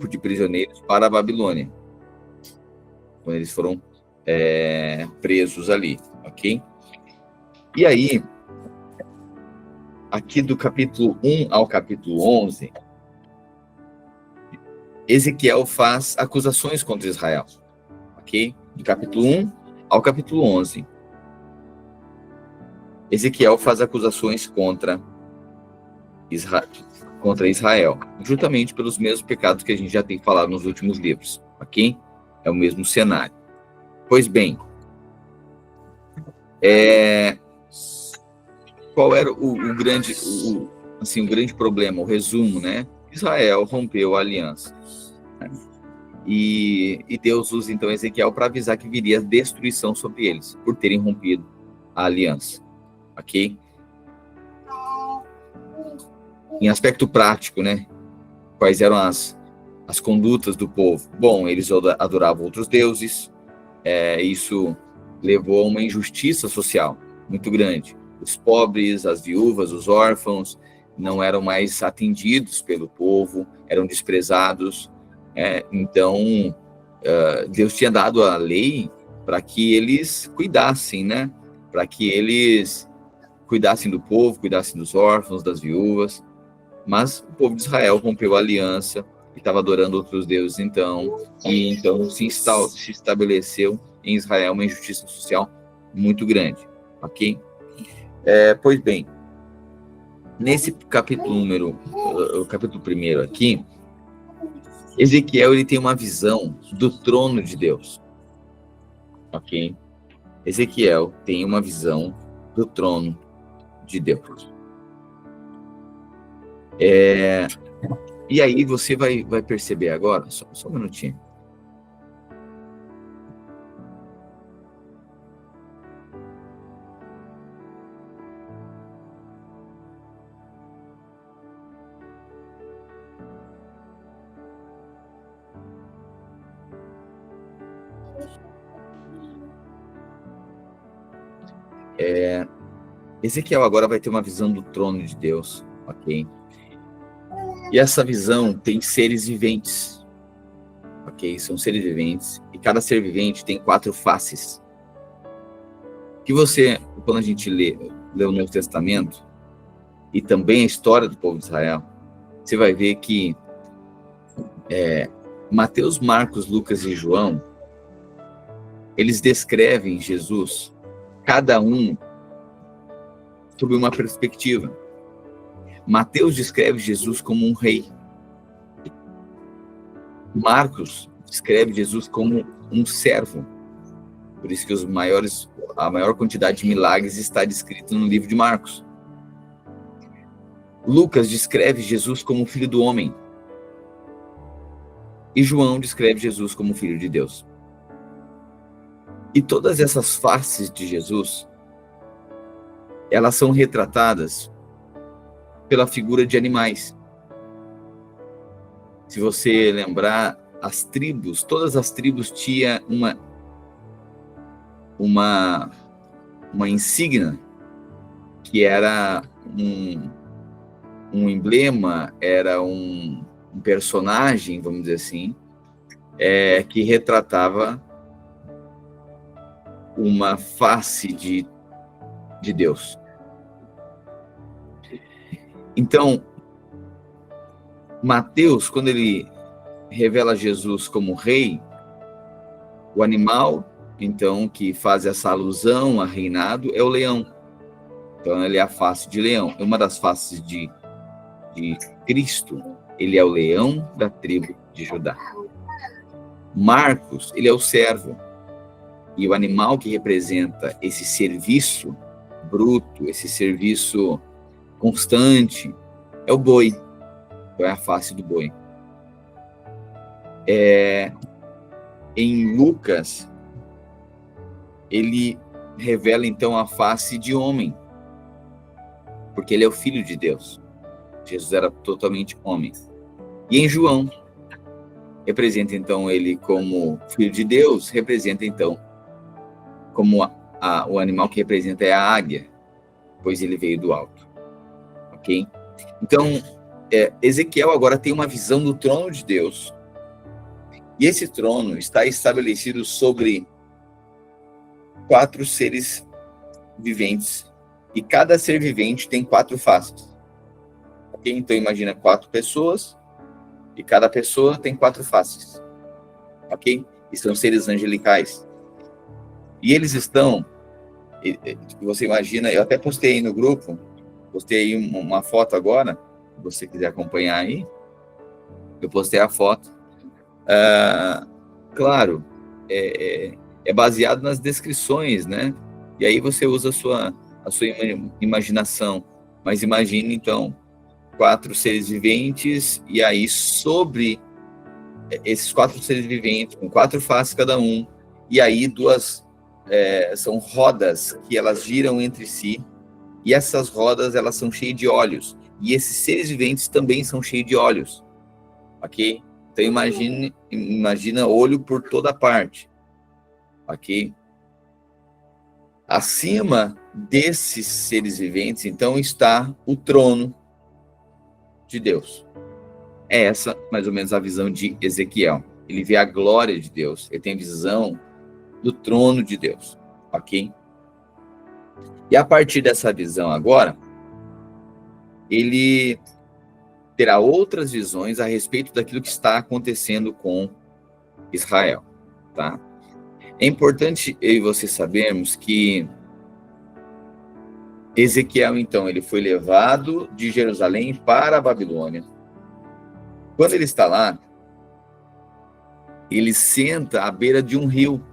de prisioneiros para a Babilônia, quando eles foram presos ali, ok? E aí, aqui do capítulo 1 ao capítulo 11, Ezequiel faz acusações contra Israel, ok? Do capítulo 1 ao capítulo 11, Ezequiel faz acusações contra Israel, justamente pelos mesmos pecados que a gente já tem falado nos últimos livros, ok? É o mesmo cenário. Pois bem, qual era o grande problema, o resumo, né? Israel rompeu a aliança. Né? E Deus usa então Ezequiel para avisar que viria destruição sobre eles, por terem rompido a aliança, ok? Em aspecto prático, né? Quais eram as condutas do povo? Bom, eles adoravam outros deuses, isso levou a uma injustiça social muito grande. Os pobres, as viúvas, os órfãos não eram mais atendidos pelo povo, eram desprezados. Então, Deus tinha dado a lei para que eles cuidassem, né? Para que eles cuidassem do povo, cuidassem dos órfãos, das viúvas. Mas o povo de Israel rompeu a aliança e estava adorando outros deuses, então se estabeleceu em Israel uma injustiça social muito grande, ok? Pois bem, nesse capítulo o capítulo 1 aqui, Ezequiel ele tem uma visão do trono de Deus, ok? Ezequiel tem uma visão do trono de Deus. E aí você vai perceber agora, só um minutinho. Ezequiel agora vai ter uma visão do trono de Deus, ok? E essa visão tem seres viventes, ok? São seres viventes, e cada ser vivente tem 4 faces. Que você, quando a gente lê o Novo Testamento, e também a história do povo de Israel, você vai ver que Mateus, Marcos, Lucas e João, eles descrevem Jesus, cada um sob uma perspectiva. Mateus descreve Jesus como um rei. Marcos descreve Jesus como um servo. Por isso que a maior quantidade de milagres está descrita no livro de Marcos. Lucas descreve Jesus como filho do homem. E João descreve Jesus como filho de Deus. E todas essas faces de Jesus, elas são retratadas pela figura de animais. Se você lembrar, todas as tribos tinham uma insígnia, que era um emblema, era um personagem, vamos dizer assim, que retratava uma face de Deus. Então, Mateus, quando ele revela Jesus como rei, o animal, então, que faz essa alusão a reinado é o leão. Então, ele é a face de leão. Uma das faces de Cristo, ele é o leão da tribo de Judá. Marcos, ele é o servo. E o animal que representa esse serviço bruto, esse serviço constante, é o boi. Então é a face do boi. Em Lucas, ele revela então a face de homem, porque ele é o filho de Deus. Jesus era totalmente homem. E em João, representa então ele como filho de Deus, representa então como o animal que representa é a águia, pois ele veio do alto. Ok? Então, Ezequiel agora tem uma visão do trono de Deus, E esse trono está estabelecido sobre 4 seres viventes. E cada ser vivente tem 4 faces. Okay? Então imagina 4 pessoas, e cada pessoa tem 4 faces. Ok? E são seres angelicais. E eles estão, você imagina, eu até postei aí no grupo, postei aí uma foto agora, se você quiser acompanhar aí, eu postei a foto. Claro, é baseado nas descrições, né? E aí você usa a sua imaginação. Mas imagine, então, 4 seres viventes, e aí sobre esses 4 seres viventes, com 4 faces cada um, e aí 2 são rodas que elas giram entre si, e essas rodas elas são cheias de olhos, e esses seres viventes também são cheios de olhos, ok? Então imagina olho por toda parte, ok? Acima desses seres viventes, então, está o trono de Deus. É essa, mais ou menos, a visão de Ezequiel. Ele vê a glória de Deus, ele tem visão do trono de Deus, ok? E a partir dessa visão agora, ele terá outras visões a respeito daquilo que está acontecendo com Israel, tá? É importante eu e você sabermos que Ezequiel, então, ele foi levado de Jerusalém para a Babilônia. Quando ele está lá, ele senta à beira de um rio.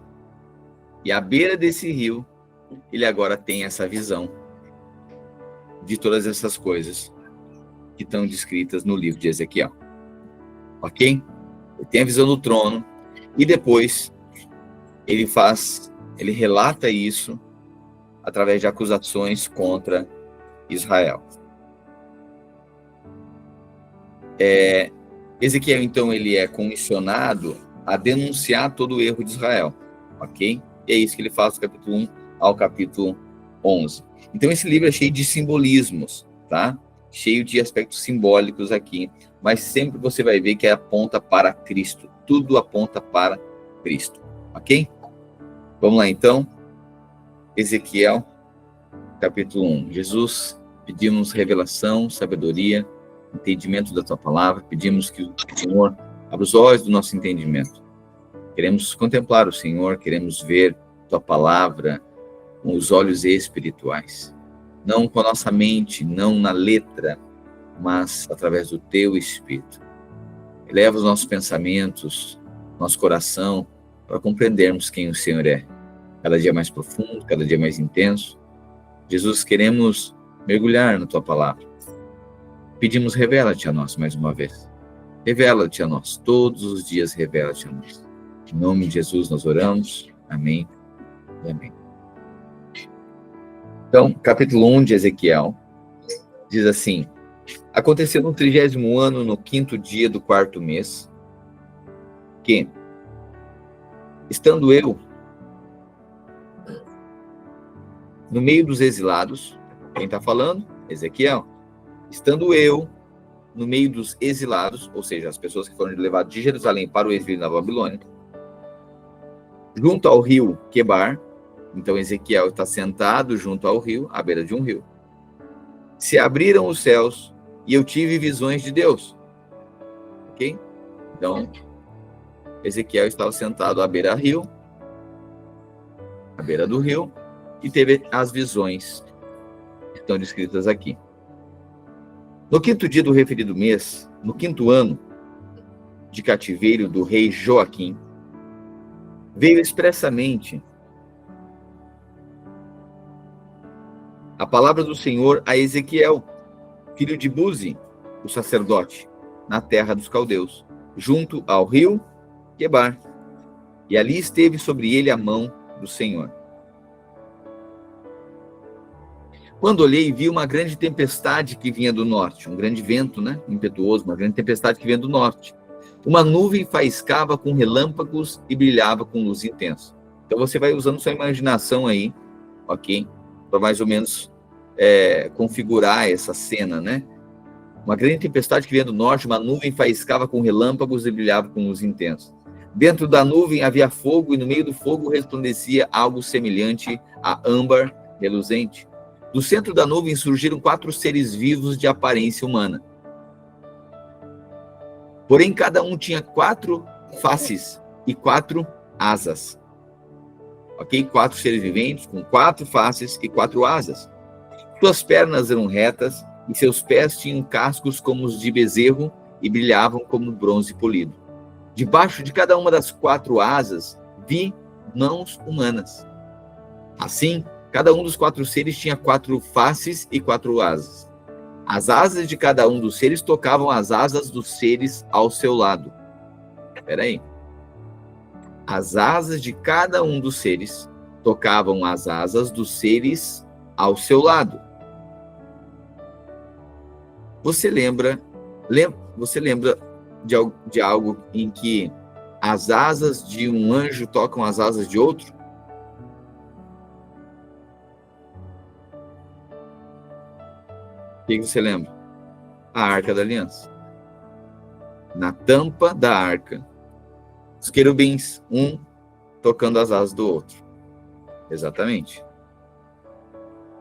E à beira desse rio, ele agora tem essa visão de todas essas coisas que estão descritas no livro de Ezequiel. Ok? Ele tem a visão do trono e depois ele relata isso através de acusações contra Israel. Ezequiel, então, ele é comissionado a denunciar todo o erro de Israel, ok? E é isso que ele faz do capítulo 1 ao capítulo 11. Então, esse livro é cheio de simbolismos, tá? Cheio de aspectos simbólicos aqui, mas sempre você vai ver que aponta para Cristo. Tudo aponta para Cristo, ok? Vamos lá, então. Ezequiel, capítulo 1. Jesus, pedimos revelação, sabedoria, entendimento da tua palavra. Pedimos que o Senhor abra os olhos do nosso entendimento. Queremos contemplar o Senhor, queremos ver tua palavra com os olhos espirituais. Não com a nossa mente, não na letra, mas através do teu Espírito. Eleva os nossos pensamentos, nosso coração, para compreendermos quem o Senhor é. Cada dia mais profundo, cada dia mais intenso. Jesus, queremos mergulhar na tua palavra. Pedimos, revela-te a nós mais uma vez. Revela-te a nós, todos os dias revela-te a nós. Em nome de Jesus nós oramos. Amém e amém. Então, capítulo 1 de Ezequiel diz assim: aconteceu no 30º ano, no 5º dia do 4º mês, que, estando eu no meio dos exilados, quem está falando? Ezequiel. Estando eu no meio dos exilados, ou seja, as pessoas que foram levadas de Jerusalém para o exílio na Babilônia, junto ao rio Quebar. Então Ezequiel está sentado junto ao rio, à beira de um rio. Se abriram os céus e eu tive visões de Deus. Ok? Então, Ezequiel estava sentado à beira do rio, e teve as visões que estão descritas aqui. No 5º dia do referido mês, no 5º ano de cativeiro do rei Joaquim, veio expressamente a palavra do Senhor a Ezequiel, filho de Buzi, o sacerdote, na terra dos caldeus, junto ao rio Quebar. E ali esteve sobre ele a mão do Senhor. Quando olhei, vi uma grande tempestade que vinha do norte, um grande vento, né, impetuoso, uma grande tempestade que vinha do norte. Uma nuvem faiscava com relâmpagos e brilhava com luz intensa. Então você vai usando sua imaginação aí, ok? Para mais ou menos configurar essa cena, né? Uma grande tempestade que vinha do norte, uma nuvem faiscava com relâmpagos e brilhava com luz intensa. Dentro da nuvem havia fogo, e no meio do fogo resplandecia algo semelhante a âmbar reluzente. Do centro da nuvem surgiram 4 seres vivos de aparência humana. Porém, cada um tinha 4 faces e 4 asas. Ok? 4 seres viventes com 4 faces e 4 asas. Suas pernas eram retas e seus pés tinham cascos como os de bezerro e brilhavam como bronze polido. Debaixo de cada uma das 4 asas vi mãos humanas. Assim, cada um dos 4 seres tinha 4 faces e 4 asas. As asas de cada um dos seres tocavam as asas dos seres ao seu lado. Espera aí. As asas de cada um dos seres tocavam as asas dos seres ao seu lado. Você lembra de algo em que as asas de um anjo tocam as asas de outro? O que você lembra? A Arca da Aliança. Na tampa da arca, os querubins, um tocando as asas do outro. Exatamente.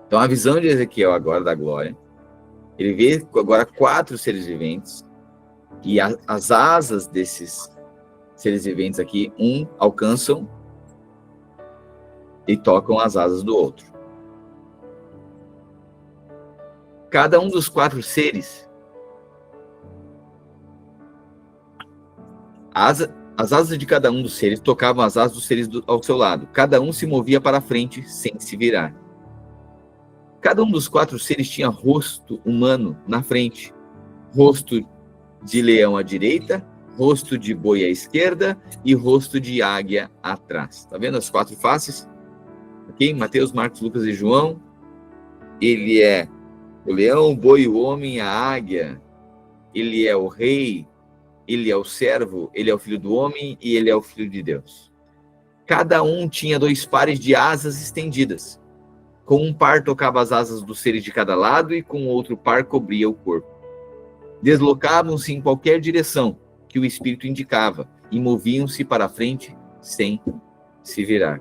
Então a visão de Ezequiel agora da glória, ele vê agora 4 seres viventes, e as asas desses seres viventes aqui, um alcançam e tocam as asas do outro. Cada um dos 4 seres, as asas de cada um dos seres tocavam as asas dos seres ao seu lado. Cada um se movia para frente sem se virar. Cada um dos 4 seres tinha rosto humano na frente, rosto de leão à direita, rosto de boi à esquerda e rosto de águia atrás. Tá vendo as 4 faces? Ok? Mateus, Marcos, Lucas e João. Ele é o leão, o boi, o homem, a águia. Ele é o rei, ele é o servo, ele é o filho do homem e ele é o filho de Deus. Cada um tinha 2 pares de asas estendidas. Com um par tocava as asas dos seres de cada lado e com outro par cobria o corpo. Deslocavam-se em qualquer direção que o Espírito indicava e moviam-se para a frente sem se virar.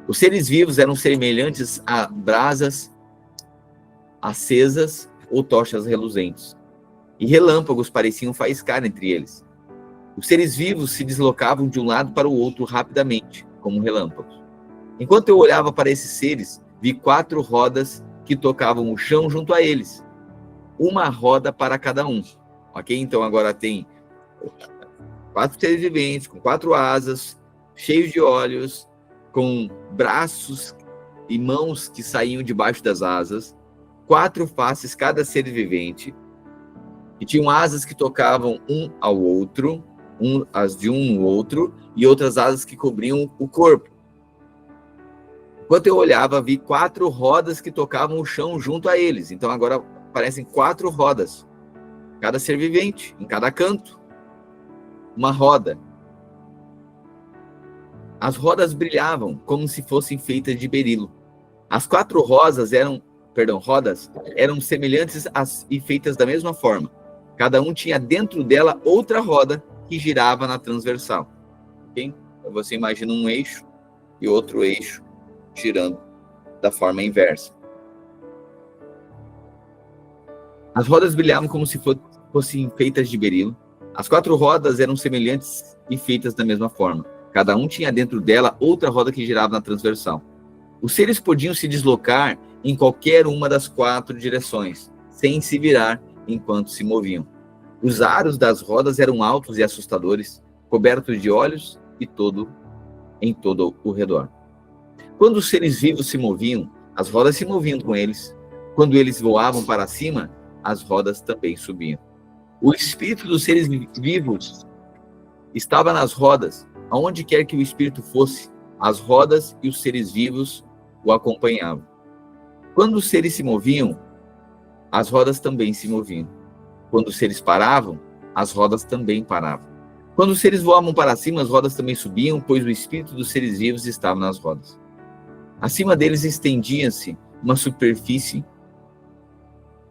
Os seres vivos eram semelhantes a brasas acesas ou tochas reluzentes, e relâmpagos pareciam faiscar entre eles. Os seres vivos se deslocavam de um lado para o outro rapidamente, como relâmpagos. Enquanto eu olhava para esses seres, vi 4 rodas que tocavam o chão junto a eles, uma roda para cada um. Ok? Então agora tem 4 seres viventes, com 4 asas, cheios de olhos, com braços e mãos que saíam debaixo das asas, 4 faces cada ser vivente, e tinham asas que tocavam um ao outro, as de um no outro, e outras asas que cobriam o corpo. Enquanto eu olhava, vi 4 rodas que tocavam o chão junto a eles. Então agora aparecem 4 rodas, cada ser vivente, em cada canto, uma roda. As rodas brilhavam como se fossem feitas de berilo. As 4 rodas eram semelhantes e feitas da mesma forma. Cada um tinha dentro dela outra roda que girava na transversal. Okay? Então você imagina um eixo e outro eixo girando da forma inversa. As rodas brilhavam como se fossem feitas de berilo. As 4 rodas eram semelhantes e feitas da mesma forma. Cada um tinha dentro dela outra roda que girava na transversal. Os seres podiam se deslocar em qualquer uma das 4 direções, sem se virar enquanto se moviam. Os aros das rodas eram altos e assustadores, cobertos de olhos em todo o redor. Quando os seres vivos se moviam, as rodas se moviam com eles. Quando eles voavam para cima, as rodas também subiam. O espírito dos seres vivos estava nas rodas. Aonde quer que o espírito fosse, as rodas e os seres vivos o acompanhavam. Quando os seres se moviam, as rodas também se moviam. Quando os seres paravam, as rodas também paravam. Quando os seres voavam para cima, as rodas também subiam, pois o espírito dos seres vivos estava nas rodas. Acima deles estendia-se uma superfície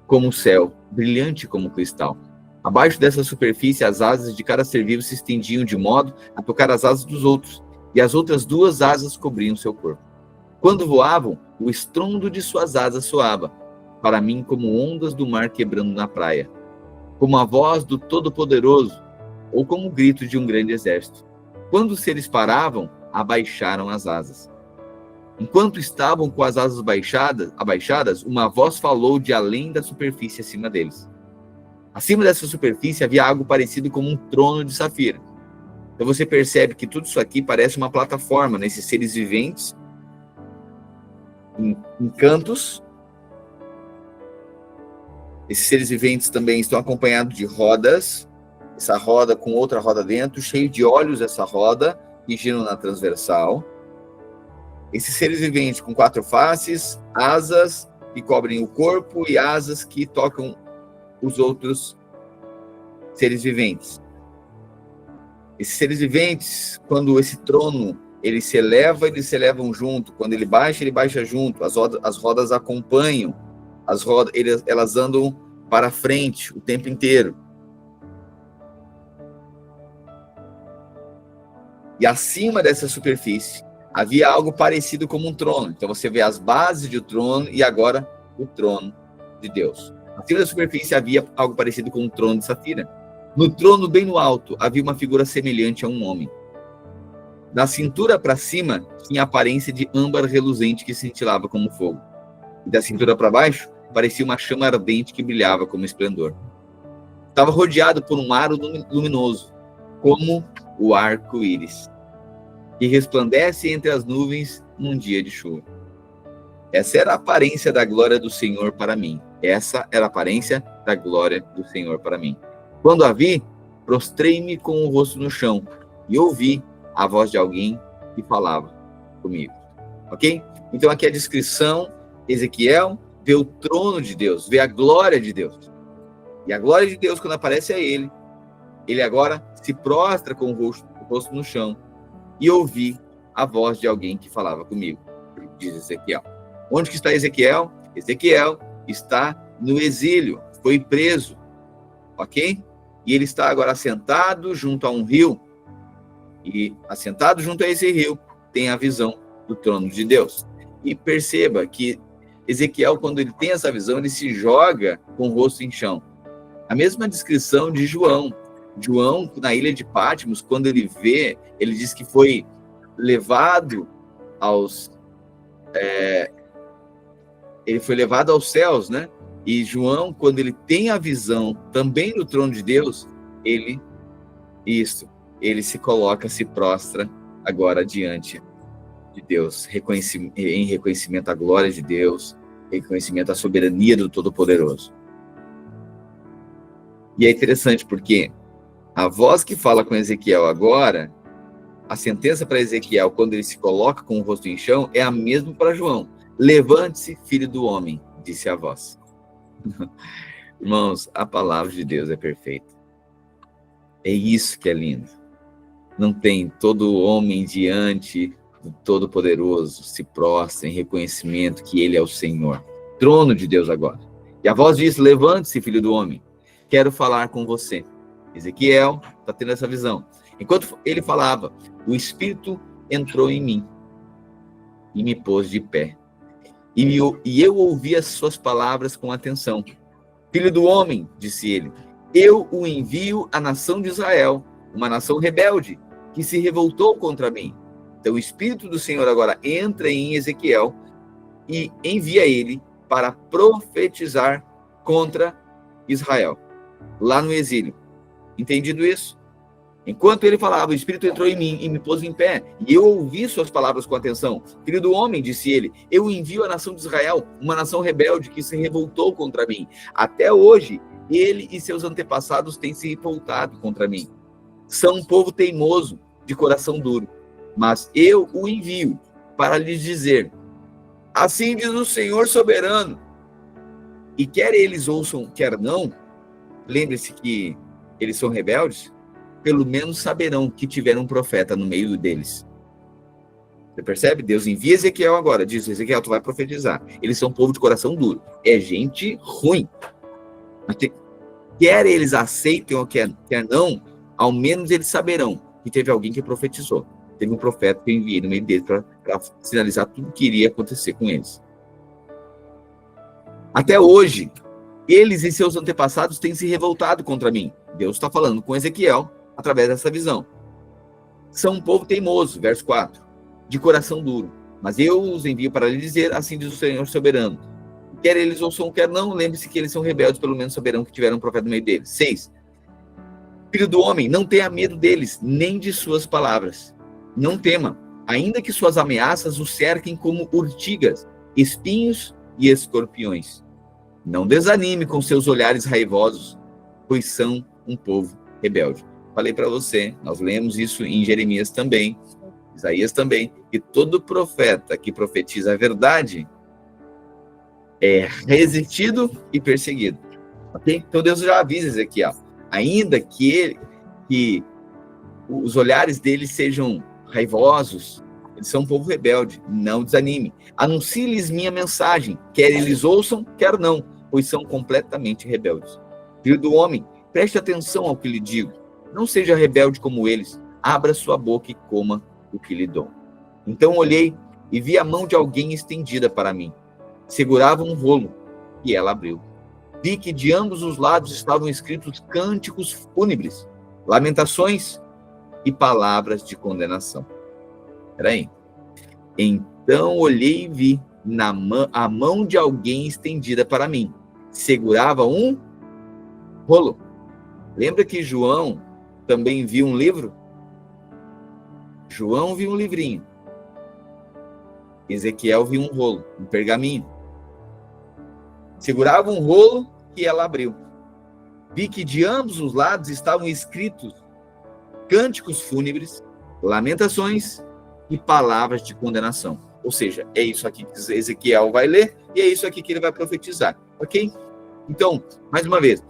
como o céu, brilhante como cristal. Abaixo dessa superfície, as asas de cada ser vivo se estendiam de modo a tocar as asas dos outros, e as outras duas asas cobriam seu corpo. Quando voavam, o estrondo de suas asas soava, para mim como ondas do mar quebrando na praia, como a voz do Todo-Poderoso, ou como o grito de um grande exército. Quando os seres paravam, abaixaram as asas. Enquanto estavam com as asas abaixadas, uma voz falou de além da superfície acima deles. Acima dessa superfície havia algo parecido com um trono de safira. Então você percebe que tudo isso aqui parece uma plataforma, nesses seres viventes, em cantos. Esses seres viventes também estão acompanhados de rodas, essa roda com outra roda dentro, cheio de olhos essa roda, que giram na transversal. Esses seres viventes com 4 faces, asas que cobrem o corpo e asas que tocam os outros seres viventes. Esses seres viventes, quando esse trono ele se eleva, eles se elevam junto. Quando ele baixa junto. As rodas acompanham. Elas andam para frente o tempo inteiro. E acima dessa superfície havia algo parecido como um trono. Então você vê as bases do trono e agora o trono de Deus. Acima da superfície havia algo parecido com um trono de safira. No trono, bem no alto, havia uma figura semelhante a um homem. Da cintura para cima, tinha a aparência de âmbar reluzente que cintilava como fogo. E da cintura para baixo, parecia uma chama ardente que brilhava como esplendor. Estava rodeado por um aro luminoso, como o arco-íris, que resplandece entre as nuvens num dia de chuva. Essa era a aparência da glória do Senhor para mim. Essa era a aparência da glória do Senhor para mim. Quando a vi, prostrei-me com o rosto no chão e ouvi a voz de alguém que falava comigo. Ok? Então aqui a descrição, Ezequiel vê o trono de Deus, vê a glória de Deus. E a glória de Deus, quando aparece a ele agora se prostra com o rosto no chão e ouvi a voz de alguém que falava comigo, diz Ezequiel. Onde que está Ezequiel? Ezequiel está no exílio, foi preso, ok? E ele está agora assentado junto a um rio, e assentado junto a esse rio tem a visão do trono de Deus. E perceba que Ezequiel, quando ele tem essa visão, ele se joga com o rosto em chão. A mesma descrição de João. João, na ilha de Patmos, quando ele vê, ele diz que foi levado aos céus, né? E João, quando ele tem a visão também do trono de Deus, ele se coloca, se prostra agora diante de Deus, em reconhecimento à glória de Deus, reconhecimento à soberania do Todo-Poderoso. E é interessante porque a voz que fala com Ezequiel agora, a sentença para Ezequiel, quando ele se coloca com o rosto em chão, é a mesma para João. Levante-se, filho do homem, disse a voz. Irmãos, a palavra de Deus é perfeita. É isso que é lindo. Não tem todo homem diante do Todo-Poderoso se prostra em reconhecimento que ele é o Senhor. Trono de Deus agora. E a voz diz, levante-se, filho do homem. Quero falar com você. Ezequiel está tendo essa visão. Enquanto ele falava, o Espírito entrou em mim e me pôs de pé. E eu ouvi as suas palavras com atenção. Filho do homem, disse ele, eu o envio à nação de Israel, uma nação rebelde, que se revoltou contra mim. Então o Espírito do Senhor agora entra em Ezequiel e envia ele para profetizar contra Israel, lá no exílio. Entendido isso? Enquanto ele falava, o Espírito entrou em mim e me pôs em pé, e eu ouvi suas palavras com atenção. Filho do homem, disse ele, eu envio a nação de Israel, uma nação rebelde que se revoltou contra mim. Até hoje, ele e seus antepassados têm se revoltado contra mim. São um povo teimoso, de coração duro. Mas eu o envio para lhes dizer, assim diz o Senhor soberano. E quer eles ouçam, quer não, lembre-se que eles são rebeldes, pelo menos saberão que tiveram um profeta no meio deles. Você percebe? Deus envia Ezequiel agora, diz, Ezequiel, tu vai profetizar. Eles são um povo de coração duro. É gente ruim. Quer eles aceitem ou quer não, ao menos eles saberão que teve alguém que profetizou. Teve um profeta que eu enviei no meio deles para sinalizar tudo o que iria acontecer com eles. Até hoje, eles e seus antepassados têm se revoltado contra mim. Deus está falando com Ezequiel através dessa visão. São um povo teimoso, verso 4, de coração duro. Mas eu os envio para lhe dizer, assim diz o Senhor soberano. Quer eles ouçam, quer não, lembre-se que eles são rebeldes, pelo menos saberão que tiveram um profeta no meio deles. 6. Filho do homem, não tenha medo deles, nem de suas palavras. Não tema, ainda que suas ameaças o cerquem como urtigas, espinhos e escorpiões. Não desanime com seus olhares raivosos, pois são um povo rebelde. Falei para você, nós lemos isso em Jeremias também, Isaías também, que todo profeta que profetiza a verdade é resistido e perseguido. Okay? Então Deus já avisa Ezequiel, ainda que os olhares deles sejam raivosos, eles são um povo rebelde, não desanime. Anuncie-lhes minha mensagem, quer eles ouçam, quer não, pois são completamente rebeldes. Filho do homem, preste atenção ao que lhe digo. Não seja rebelde como eles, abra sua boca e coma o que lhe dou. Então olhei e vi a mão de alguém estendida para mim. Segurava um rolo e ela abriu. Vi que de ambos os lados estavam escritos cânticos fúnebres, lamentações e palavras de condenação. Espera aí. Então olhei e vi a mão de alguém estendida para mim. Segurava um rolo. Lembra que João também viu um livro? João viu um livrinho. Ezequiel viu um rolo, um pergaminho. Segurava um rolo que ela abriu. Vi que de ambos os lados estavam escritos cânticos fúnebres, lamentações e palavras de condenação. Ou seja, é isso aqui que Ezequiel vai ler e é isso aqui que ele vai profetizar. Ok? Então, mais uma vez,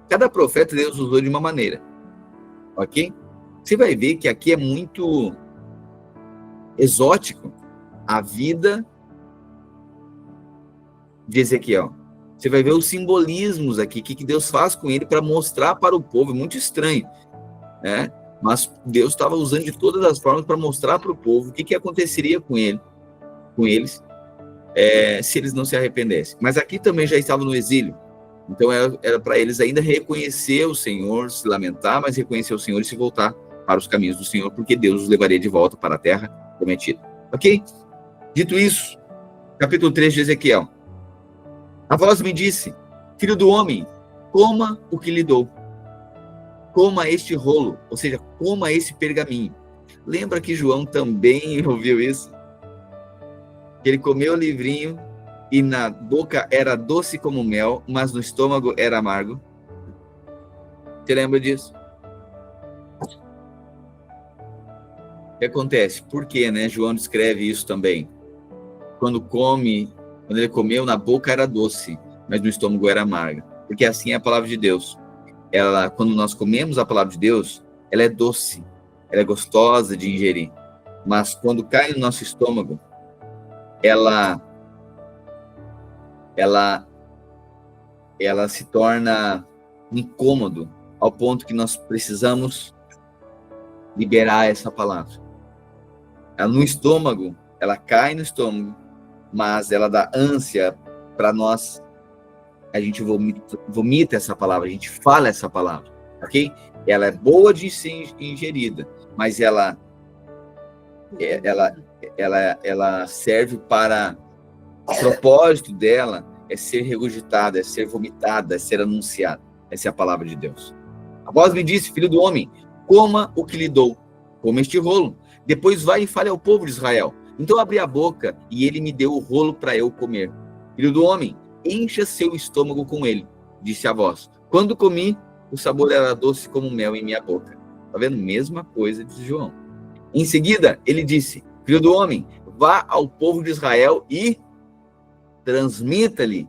cada profeta Deus usou de uma maneira. Ok? Você vai ver que aqui é muito exótico a vida de Ezequiel. Você vai ver os simbolismos aqui, o que Deus faz com ele para mostrar para o povo. É muito estranho, né? Mas Deus estava usando de todas as formas para mostrar para o povo o que aconteceria com eles, se eles não se arrependessem. Mas aqui também já estavam no exílio. Então era para eles ainda reconhecer o Senhor, se lamentar, mas reconhecer o Senhor e se voltar para os caminhos do Senhor, porque Deus os levaria de volta para a terra prometida. Ok? Dito isso, capítulo 3 de Ezequiel. A voz me disse, filho do homem, coma o que lhe dou. Coma este rolo, ou seja, coma esse pergaminho. Lembra que João também ouviu isso? Ele comeu o livrinho e na boca era doce como mel, mas no estômago era amargo. Você lembra disso? O que acontece? Por quê, né? João descreve isso também. Quando ele comeu, na boca era doce, mas no estômago era amarga. Porque assim é a palavra de Deus. Quando nós comemos a palavra de Deus, ela é doce, ela é gostosa de ingerir. Mas quando cai no nosso estômago, ela se torna incômodo, ao ponto que nós precisamos liberar essa palavra. No estômago, ela cai no estômago, mas ela dá ânsia para nós. A gente vomita essa palavra, a gente fala essa palavra, ok? Ela é boa de ser ingerida, mas ela serve para... O propósito dela é ser regurgitada, é ser vomitada, é ser anunciada. Essa é a palavra de Deus. A voz me disse, filho do homem, coma o que lhe dou, coma este rolo. Depois vai e fale ao povo de Israel. Então abri a boca e ele me deu o rolo para eu comer. Filho do homem, encha seu estômago com ele, disse a voz. Quando comi, o sabor era doce como mel em minha boca. Tá vendo? Mesma coisa de João. Em seguida, ele disse, filho do homem, vá ao povo de Israel e transmita-lhe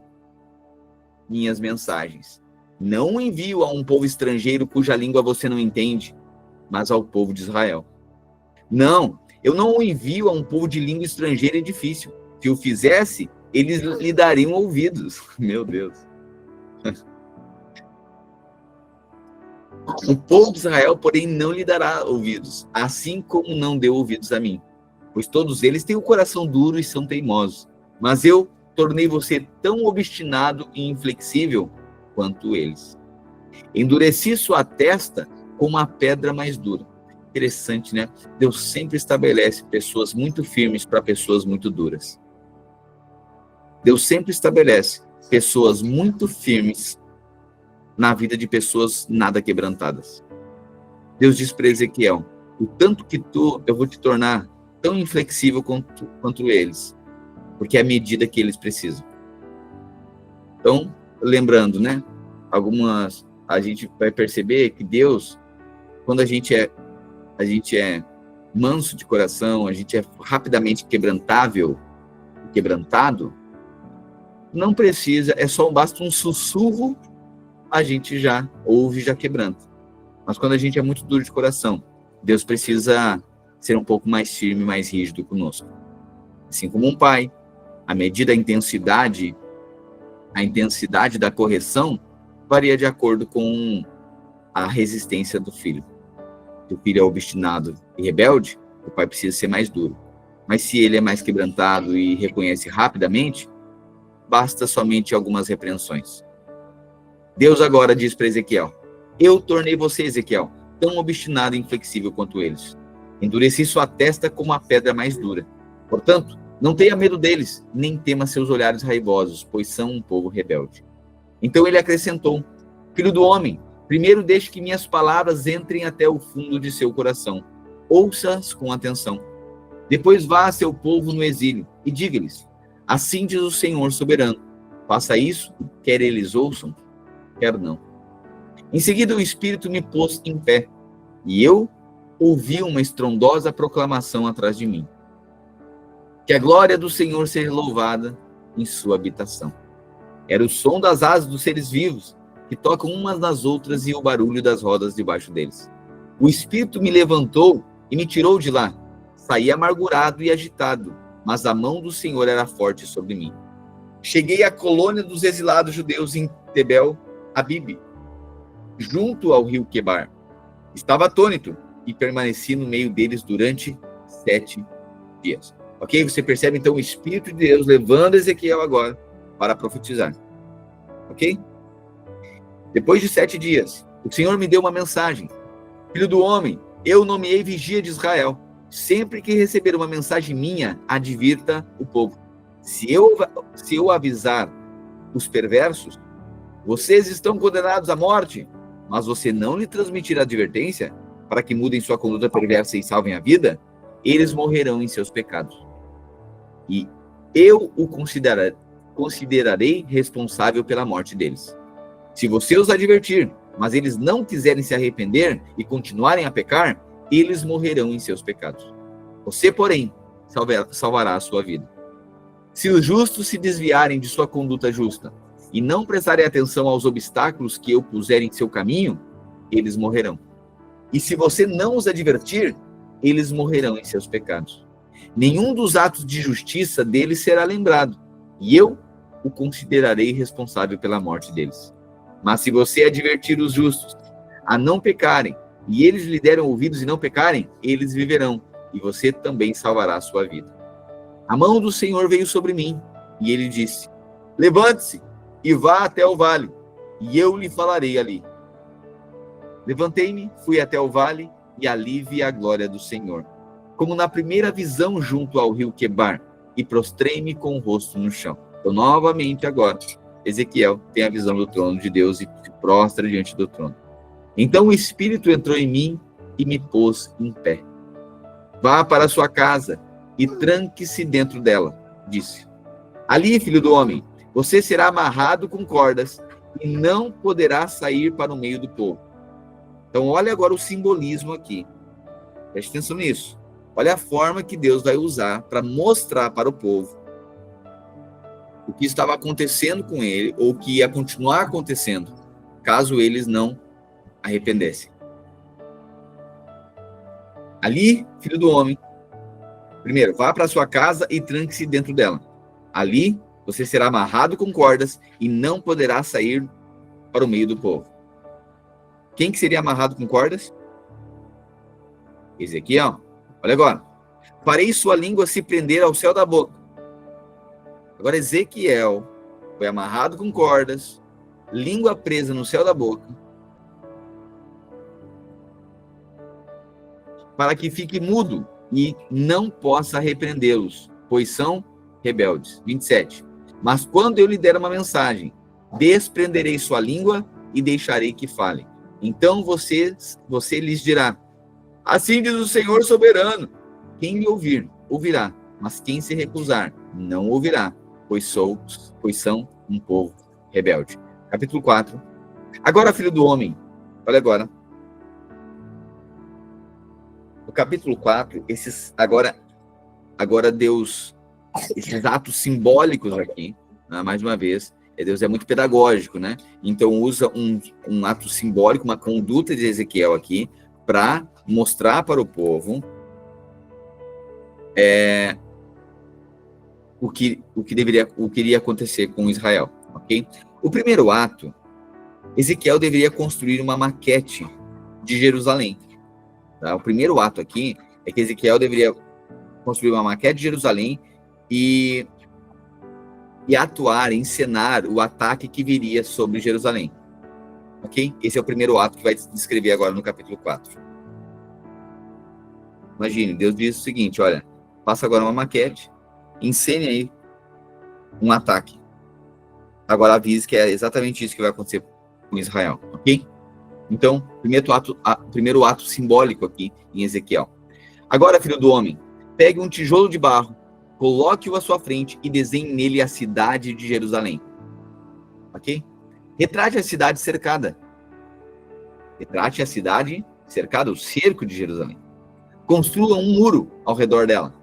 minhas mensagens. Não envio a um povo estrangeiro cuja língua você não entende, mas ao povo de Israel. Não, eu não o envio a um povo de língua estrangeira e difícil. Se o fizesse, eles lhe dariam ouvidos. Meu Deus. O povo de Israel, porém, não lhe dará ouvidos, assim como não deu ouvidos a mim, pois todos eles têm o coração duro e são teimosos. Mas eu tornei você tão obstinado e inflexível quanto eles. Endureci sua testa como a pedra mais dura. Interessante, né? Deus sempre estabelece pessoas muito firmes para pessoas muito duras. Deus sempre estabelece pessoas muito firmes na vida de pessoas nada quebrantadas. Deus diz para Ezequiel: o tanto que eu vou te tornar tão inflexível quanto eles, porque é a medida que eles precisam. Então, lembrando, né? A gente vai perceber que Deus, quando a gente é manso de coração, a gente é rapidamente quebrantado, não precisa, basta um sussurro, a gente já ouve, já quebranta. Mas quando a gente é muito duro de coração, Deus precisa ser um pouco mais firme, mais rígido conosco. Assim como um pai, a intensidade da correção varia de acordo com a resistência do filho. Se o filho é obstinado e rebelde, o pai precisa ser mais duro. Mas se ele é mais quebrantado e reconhece rapidamente, basta somente algumas repreensões. Deus agora diz para Ezequiel: eu tornei você, Ezequiel, tão obstinado e inflexível quanto eles. Endureci sua testa como a pedra mais dura. Portanto, não tenha medo deles, nem tema seus olhares raivosos, pois são um povo rebelde. Então ele acrescentou: filho do homem, primeiro deixe que minhas palavras entrem até o fundo de seu coração. Ouça-as com atenção. Depois vá a seu povo no exílio e diga-lhes: assim diz o Senhor soberano. Faça isso, quer eles ouçam, quer não. Em seguida o Espírito me pôs em pé, e eu ouvi uma estrondosa proclamação atrás de mim: que a glória do Senhor seja louvada em sua habitação. Era o som das asas dos seres vivos, que tocam umas nas outras, e o barulho das rodas debaixo deles. O Espírito me levantou e me tirou de lá. Saí amargurado e agitado, mas a mão do Senhor era forte sobre mim. Cheguei à colônia dos exilados judeus em Tebel Abib, junto ao rio Quebar. Estava atônito e permaneci no meio deles durante 7 dias. Ok? Você percebe então o Espírito de Deus levando Ezequiel agora para profetizar. Ok? Depois de 7 dias, o Senhor me deu uma mensagem: filho do homem, eu nomeei vigia de Israel. Sempre que receber uma mensagem minha, advirta o povo. Se eu avisar os perversos, vocês estão condenados à morte, mas você não lhe transmitir a advertência para que mudem sua conduta perversa e salvem a vida, eles morrerão em seus pecados. E eu o considerarei responsável pela morte deles. Se você os advertir, mas eles não quiserem se arrepender e continuarem a pecar, eles morrerão em seus pecados. Você, porém, salvará a sua vida. Se os justos se desviarem de sua conduta justa e não prestarem atenção aos obstáculos que eu puser em seu caminho, eles morrerão. E se você não os advertir, eles morrerão em seus pecados. Nenhum dos atos de justiça deles será lembrado, e eu o considerarei responsável pela morte deles. Mas se você advertir os justos a não pecarem, e eles lhe deram ouvidos e não pecarem, eles viverão, e você também salvará a sua vida. A mão do Senhor veio sobre mim, e ele disse: levante-se e vá até o vale, e eu lhe falarei ali. Levantei-me, fui até o vale, e ali vi a glória do Senhor, como na primeira visão junto ao rio Quebar, e prostrei-me com o rosto no chão. Então, novamente agora, Ezequiel tem a visão do trono de Deus e se prostra diante do trono. Então o Espírito entrou em mim e me pôs em pé. Vá para a sua casa e tranque-se dentro dela, disse. Ali, filho do homem, você será amarrado com cordas e não poderá sair para o meio do povo. Então olha agora o simbolismo aqui. Preste atenção nisso. Olha a forma que Deus vai usar para mostrar para o povo o que estava acontecendo com ele, ou que ia continuar acontecendo, caso eles não arrependessem. Ali, filho do homem, primeiro, vá para sua casa e tranque-se dentro dela. Ali, você será amarrado com cordas e não poderá sair para o meio do povo. Quem que seria amarrado com cordas? Ezequiel. Olha agora. Farei sua língua se prender ao céu da boca. Agora Ezequiel foi amarrado com cordas, língua presa no céu da boca, para que fique mudo e não possa repreendê-los, pois são rebeldes. 27. Mas quando eu lhe der uma mensagem, desprenderei sua língua e deixarei que fale. Então você lhes dirá: assim diz o Senhor soberano. Quem lhe ouvir, ouvirá, mas quem se recusar, não ouvirá, pois são um povo rebelde. Capítulo 4. Agora, filho do homem, olha agora. No capítulo 4, agora Deus, esses atos simbólicos aqui, né, mais uma vez, Deus é muito pedagógico, né? Então usa um ato simbólico, uma conduta de Ezequiel aqui, para mostrar para o povo o que iria acontecer com Israel, ok? O primeiro ato, Ezequiel deveria construir uma maquete de Jerusalém. Tá? O primeiro ato aqui é que Ezequiel deveria construir uma maquete de Jerusalém e atuar, encenar o ataque que viria sobre Jerusalém. Ok? Esse é o primeiro ato que vai descrever agora no capítulo 4. Imagine, Deus diz o seguinte, olha, faça agora uma maquete, encene aí um ataque. Agora avise que é exatamente isso que vai acontecer com Israel, ok? Então, primeiro ato simbólico aqui em Ezequiel. Agora, filho do homem, pegue um tijolo de barro, coloque-o à sua frente e desenhe nele a cidade de Jerusalém. Ok? Retrate a cidade cercada. Retrate a cidade cercada, o cerco de Jerusalém. Construa um muro ao redor dela.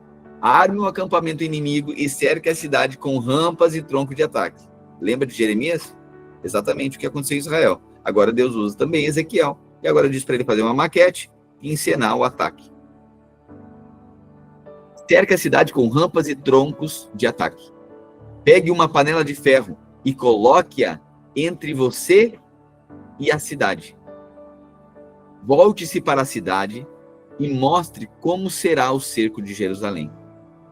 Arme um acampamento inimigo e cerque a cidade com rampas e tronco de ataque. Lembra de Jeremias? Exatamente o que aconteceu em Israel. Agora Deus usa também Ezequiel. E agora diz para ele fazer uma maquete e encenar o ataque. Cerque a cidade com rampas e troncos de ataque. Pegue uma panela de ferro e coloque-a entre você e a cidade. Volte-se para a cidade e mostre como será o cerco de Jerusalém.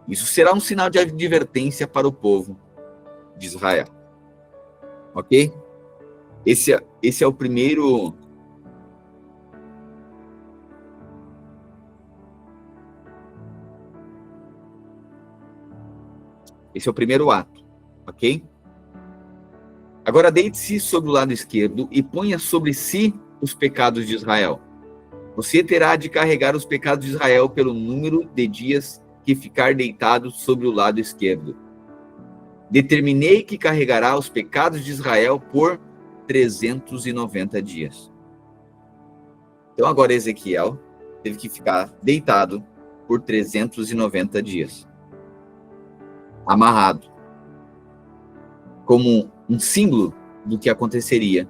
Isso será um sinal de advertência para o povo de Israel. Ok? Esse é o primeiro... Esse é o primeiro ato, ok? Agora deite-se sobre o lado esquerdo e ponha sobre si os pecados de Israel. Você terá de carregar os pecados de Israel pelo número de dias que ficar deitado sobre o lado esquerdo. Determinei que carregará os pecados de Israel por 390 dias. Então agora Ezequiel teve que ficar deitado por 390 dias. Amarrado. Como um símbolo do que aconteceria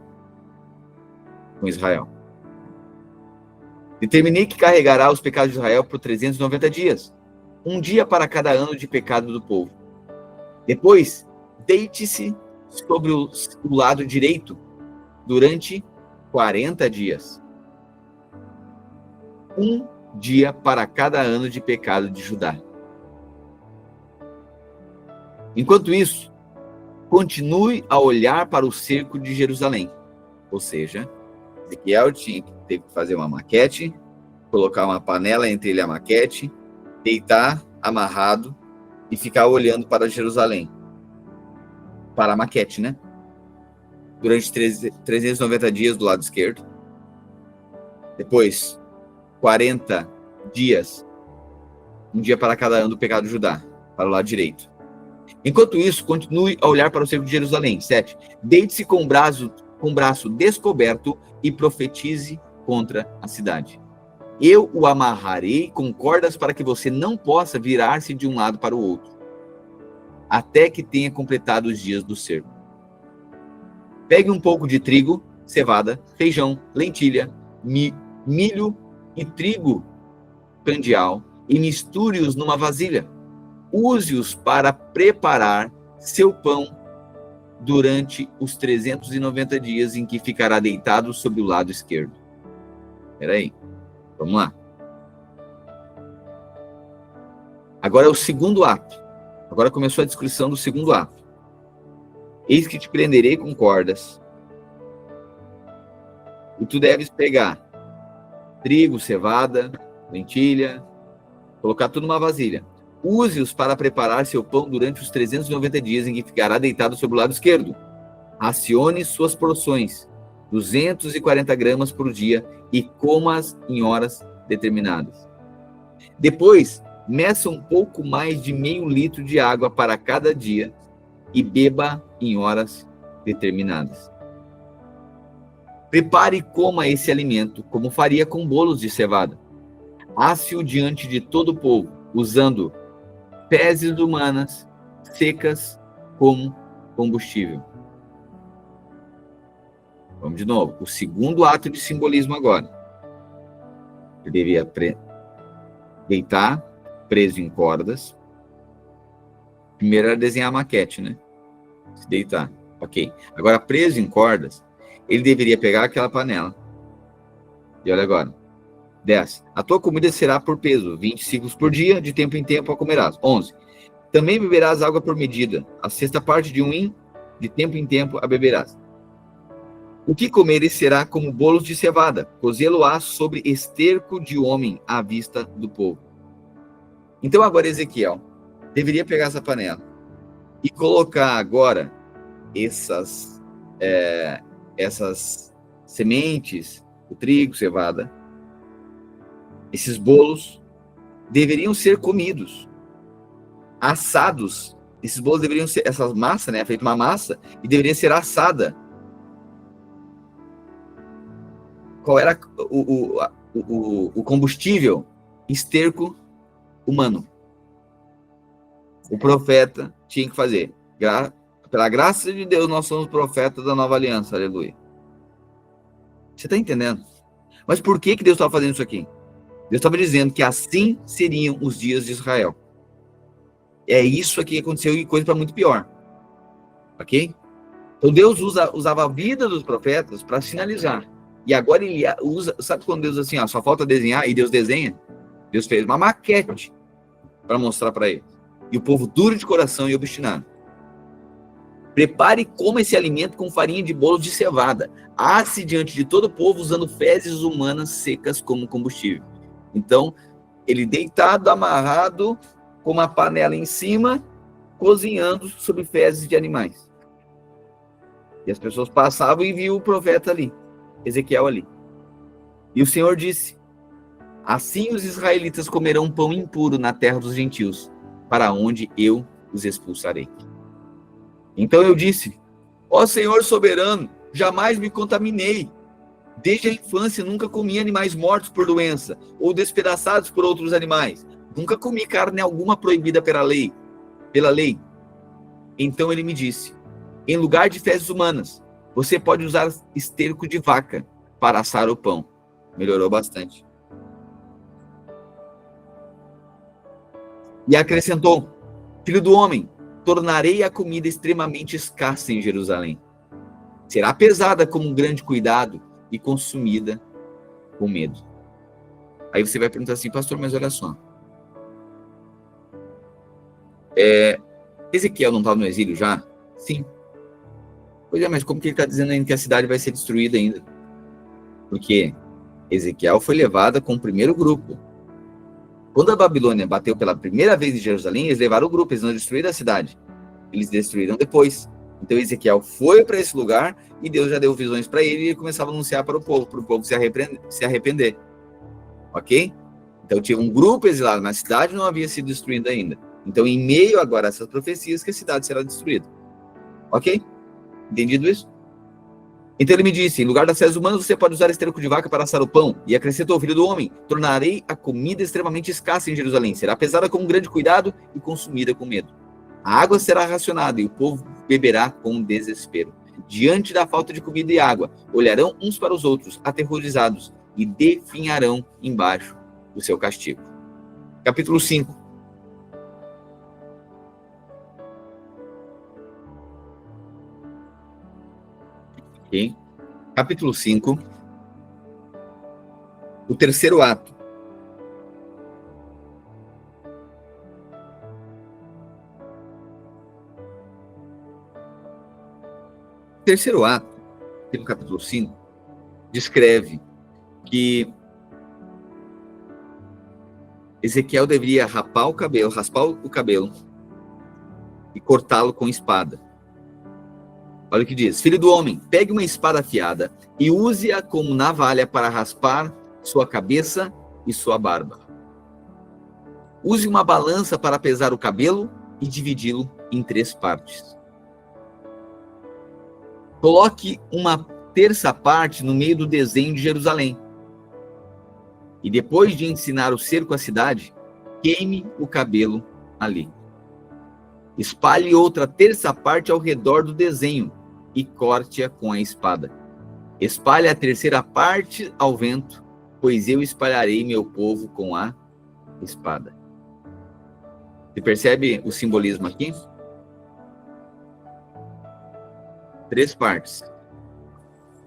com Israel. Determinei que carregará os pecados de Israel por 390 dias. Um dia para cada ano de pecado do povo. Depois, deite-se sobre o lado direito durante 40 dias. Um dia para cada ano de pecado de Judá. Enquanto isso, continue a olhar para o cerco de Jerusalém. Ou seja, Ezequiel teve que fazer uma maquete, colocar uma panela entre ele e a maquete, deitar amarrado e ficar olhando para Jerusalém. Para a maquete, né? Durante 390 dias do lado esquerdo. Depois, 40 dias, um dia para cada ano do pecado de Judá, para o lado direito. Enquanto isso, continue a olhar para o cerco de Jerusalém. 7. Deite-se com o braço descoberto e profetize contra a cidade. Eu o amarrarei com cordas para que você não possa virar-se de um lado para o outro, até que tenha completado os dias do cerco. Pegue um pouco de trigo, cevada, feijão, lentilha, milho e trigo candial e misture-os numa vasilha. Use-os para preparar seu pão durante os 390 dias em que ficará deitado sobre o lado esquerdo. Peraí, vamos lá. Agora é o segundo ato. Agora começou a descrição do segundo ato. Eis que te prenderei com cordas, e tu deves pegar trigo, cevada, lentilha, colocar tudo numa vasilha. Use-os para preparar seu pão durante os 390 dias em que ficará deitado sobre o lado esquerdo. Racione suas porções, 240 gramas por dia, e coma-as em horas determinadas. Depois, meça um pouco mais de meio litro de água para cada dia e beba em horas determinadas. Prepare e coma esse alimento como faria com bolos de cevada. Asse-o diante de todo o povo, usando fezes humanas secas como combustível. Vamos de novo. O segundo ato de simbolismo agora. Ele devia deitar preso em cordas. Primeiro era desenhar a maquete, né? Se deitar. Ok. Agora, preso em cordas, ele deveria pegar aquela panela. E olha agora. 10. A tua comida será por peso, 20 ciclos por dia, de tempo em tempo a comerás. 11. Também beberás água por medida, a sexta parte de um hin, de tempo em tempo a beberás. O que comeres será como bolos de cevada, cozê-lo-á sobre esterco de homem à vista do povo. Então agora Ezequiel deveria pegar essa panela e colocar agora essas sementes, o trigo, cevada, esses bolos deveriam ser comidos, assados. Esses bolos deveriam ser, essa massa, né, feita uma massa, e deveria ser assada. Qual era o combustível? Esterco humano. O profeta tinha que fazer. Pela graça de Deus, nós somos profetas da nova aliança, aleluia. Você está entendendo? Mas por que Deus estava fazendo isso aqui? Deus estava dizendo que assim seriam os dias de Israel. É isso aqui que aconteceu e coisa para muito pior. Ok? Então Deus usava a vida dos profetas para sinalizar. E agora ele usa, sabe quando Deus assim, ó, só falta desenhar, e Deus desenha? Deus fez uma maquete para mostrar para ele. E o povo duro de coração e obstinado. Prepare e coma esse alimento com farinha de bolo de cevada. Asse diante de todo o povo usando fezes humanas secas como combustível. Então, ele deitado, amarrado, com uma panela em cima, cozinhando sobre fezes de animais. E as pessoas passavam e viam o profeta ali, Ezequiel ali. E o Senhor disse: assim os israelitas comerão pão impuro na terra dos gentios, para onde eu os expulsarei. Então eu disse: ó Senhor soberano, jamais me contaminei. Desde a infância nunca comi animais mortos por doença, ou despedaçados por outros animais. Nunca comi carne alguma proibida pela lei. Então ele me disse: em lugar de fezes humanas, você pode usar esterco de vaca para assar o pão. Melhorou bastante. E acrescentou: filho do homem, tornarei a comida extremamente escassa em Jerusalém. Será pesada com um grande cuidado e consumida com medo. Aí você vai perguntar assim: pastor, mas olha só. Ezequiel não estava no exílio já? Sim. Pois é, mas como que ele está dizendo ainda que a cidade vai ser destruída ainda? Porque Ezequiel foi levada com o primeiro grupo. Quando a Babilônia bateu pela primeira vez em Jerusalém, eles levaram o grupo, eles não destruíram a cidade. Eles destruíram depois. Então Ezequiel foi para esse lugar e Deus já deu visões para ele e ele começava a anunciar para o povo se arrepender. Ok? Então tinha um grupo exilado, mas a cidade não havia sido destruída ainda. Então, em meio agora a essas profecias, que a cidade será destruída. Ok? Entendido isso? Então ele me disse: em lugar das fezes humanas, você pode usar esterco de vaca para assar o pão. E acrescentou: filho do homem, tornarei a comida extremamente escassa em Jerusalém. Será pesada com grande cuidado e consumida com medo. A água será racionada e o povo beberá com desespero. Diante da falta de comida e água, olharão uns para os outros, aterrorizados, e definharão embaixo do seu castigo. Capítulo 5. Okay. Capítulo 5. O terceiro ato. O terceiro ato, aqui no capítulo 5, descreve que Ezequiel deveria raspar o cabelo e cortá-lo com espada. Olha o que diz: filho do homem, pegue uma espada afiada e use-a como navalha para raspar sua cabeça e sua barba. Use uma balança para pesar o cabelo e dividi-lo em 3 partes. Coloque uma terça parte no meio do desenho de Jerusalém. E depois de ensinar o cerco à cidade, queime o cabelo ali. Espalhe outra terça parte ao redor do desenho e corte-a com a espada. Espalhe a terceira parte ao vento, pois eu espalharei meu povo com a espada. Você percebe o simbolismo aqui? 3 partes.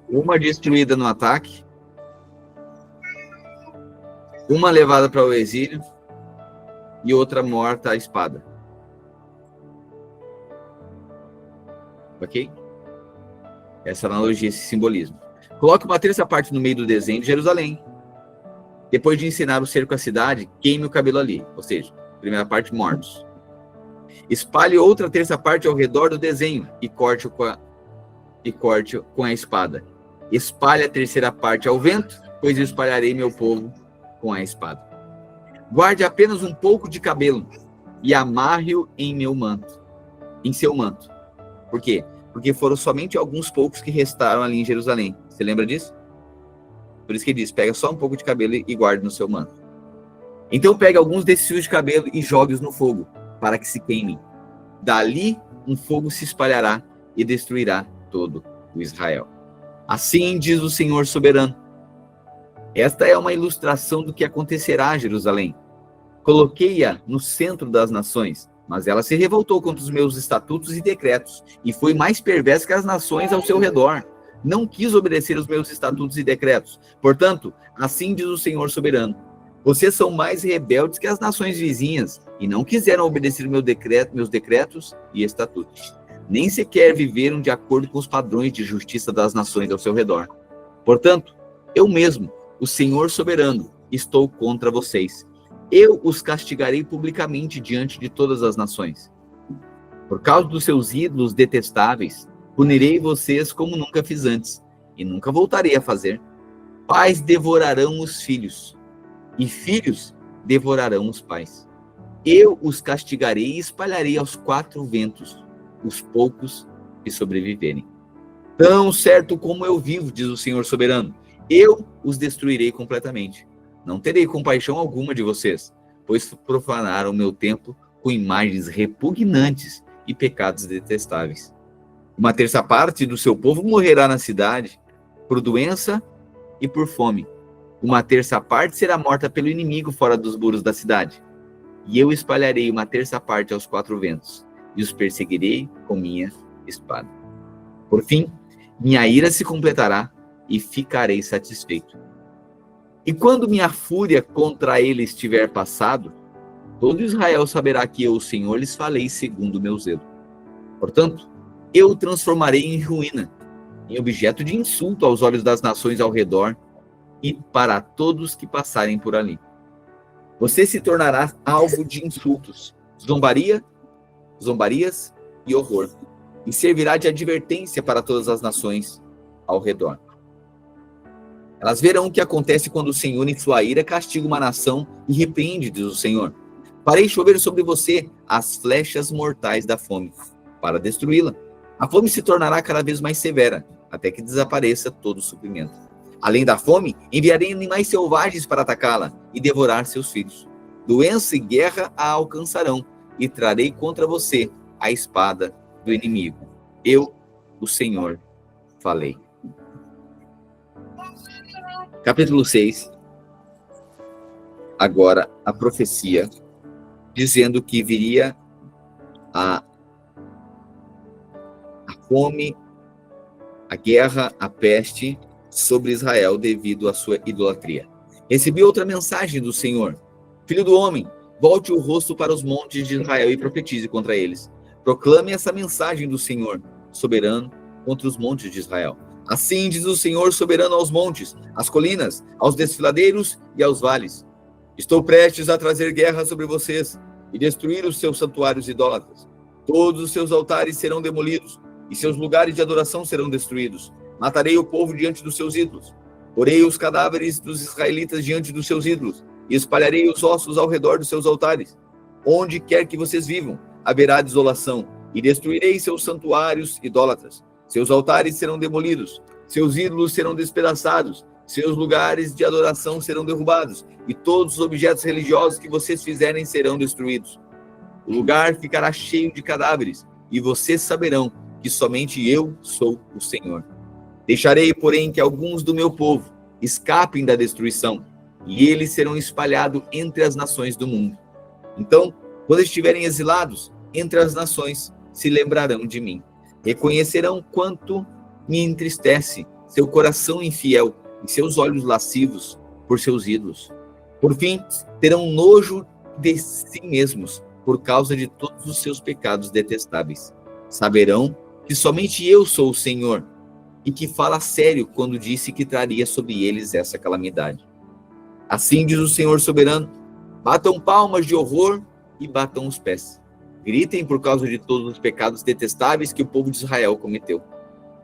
Uma destruída no ataque, uma levada para o exílio e outra morta à espada. Ok? Essa analogia, esse simbolismo. Coloque uma terça parte no meio do desenho de Jerusalém. Depois de ensinar o cerco à cidade, queime o cabelo ali. Ou seja, primeira parte, mortos. Espalhe outra terça parte ao redor do desenho e corte com a espada. Espalhe a terceira parte ao vento, pois eu espalharei meu povo com a espada. Guarde apenas um pouco de cabelo e amarre-o em seu manto. Por quê? Porque foram somente alguns poucos que restaram ali em Jerusalém. Você lembra disso? Por isso que ele diz: pega só um pouco de cabelo e guarde no seu manto. Então pegue alguns desses fios de cabelo e jogue-os no fogo, para que se queimem. Dali um fogo se espalhará e destruirá todo o Israel. Assim diz o Senhor soberano. Esta é uma ilustração do que acontecerá a Jerusalém. Coloquei-a no centro das nações, mas ela se revoltou contra os meus estatutos e decretos, e foi mais perversa que as nações ao seu redor. Não quis obedecer os meus estatutos e decretos. Portanto, assim diz o Senhor soberano: vocês são mais rebeldes que as nações vizinhas, e não quiseram obedecer meus decretos e estatutos. Nem sequer viveram de acordo com os padrões de justiça das nações ao seu redor. Portanto, eu mesmo, o Senhor soberano, estou contra vocês. Eu os castigarei publicamente diante de todas as nações. Por causa dos seus ídolos detestáveis, punirei vocês como nunca fiz antes, e nunca voltarei a fazer. Pais devorarão os filhos, e filhos devorarão os pais. Eu os castigarei e espalharei aos 4 ventos os poucos que sobreviverem. Tão certo como eu vivo, diz o Senhor soberano, eu os destruirei completamente. Não terei compaixão alguma de vocês, pois profanaram o meu templo com imagens repugnantes e pecados detestáveis. Uma terça parte do seu povo morrerá na cidade, por doença e por fome. Uma terça parte será morta pelo inimigo fora dos muros da cidade. E eu espalharei uma terça parte aos 4 ventos, e os perseguirei com minha espada. Por fim, minha ira se completará e ficarei satisfeito. E quando minha fúria contra ele estiver passado, todo Israel saberá que eu, o Senhor, lhes falei segundo o meu zelo. Portanto, eu o transformarei em ruína, em objeto de insulto aos olhos das nações ao redor e para todos que passarem por ali. Você se tornará alvo de insultos, zombarias e horror, e servirá de advertência para todas as nações ao redor. Elas verão o que acontece quando o Senhor, em sua ira, castiga uma nação e repreende, diz o Senhor. Farei chover sobre você as flechas mortais da fome, para destruí-la. A fome se tornará cada vez mais severa, até que desapareça todo o suprimento. Além da fome, enviarei animais selvagens para atacá-la e devorar seus filhos. Doença e guerra a alcançarão, e trarei contra você a espada do inimigo. Eu, o Senhor, falei. Capítulo 6. Agora a profecia, dizendo que viria a fome, a guerra, a peste sobre Israel devido à sua idolatria. Recebi outra mensagem do Senhor. Filho do homem, volte o rosto para os montes de Israel e profetize contra eles. Proclame essa mensagem do Senhor, soberano, contra os montes de Israel. Assim diz o Senhor soberano aos montes, às colinas, aos desfiladeiros e aos vales. Estou prestes a trazer guerra sobre vocês e destruir os seus santuários idólatras. Todos os seus altares serão demolidos e seus lugares de adoração serão destruídos. Matarei o povo diante dos seus ídolos. Porei os cadáveres dos israelitas diante dos seus ídolos e espalharei os ossos ao redor dos seus altares. Onde quer que vocês vivam, haverá desolação e destruirei seus santuários idólatras. Seus altares serão demolidos, seus ídolos serão despedaçados, seus lugares de adoração serão derrubados e todos os objetos religiosos que vocês fizerem serão destruídos. O lugar ficará cheio de cadáveres e vocês saberão que somente eu sou o Senhor. Deixarei, porém, que alguns do meu povo escapem da destruição e eles serão espalhados entre as nações do mundo. Então, quando estiverem exilados entre as nações, se lembrarão de mim. Reconhecerão quanto me entristece seu coração infiel e seus olhos lascivos por seus ídolos. Por fim, terão nojo de si mesmos por causa de todos os seus pecados detestáveis. Saberão que somente eu sou o Senhor e que fala sério quando disse que traria sobre eles essa calamidade. Assim diz o Senhor soberano: batam palmas de horror e batam os pés. Gritem por causa de todos os pecados detestáveis que o povo de Israel cometeu.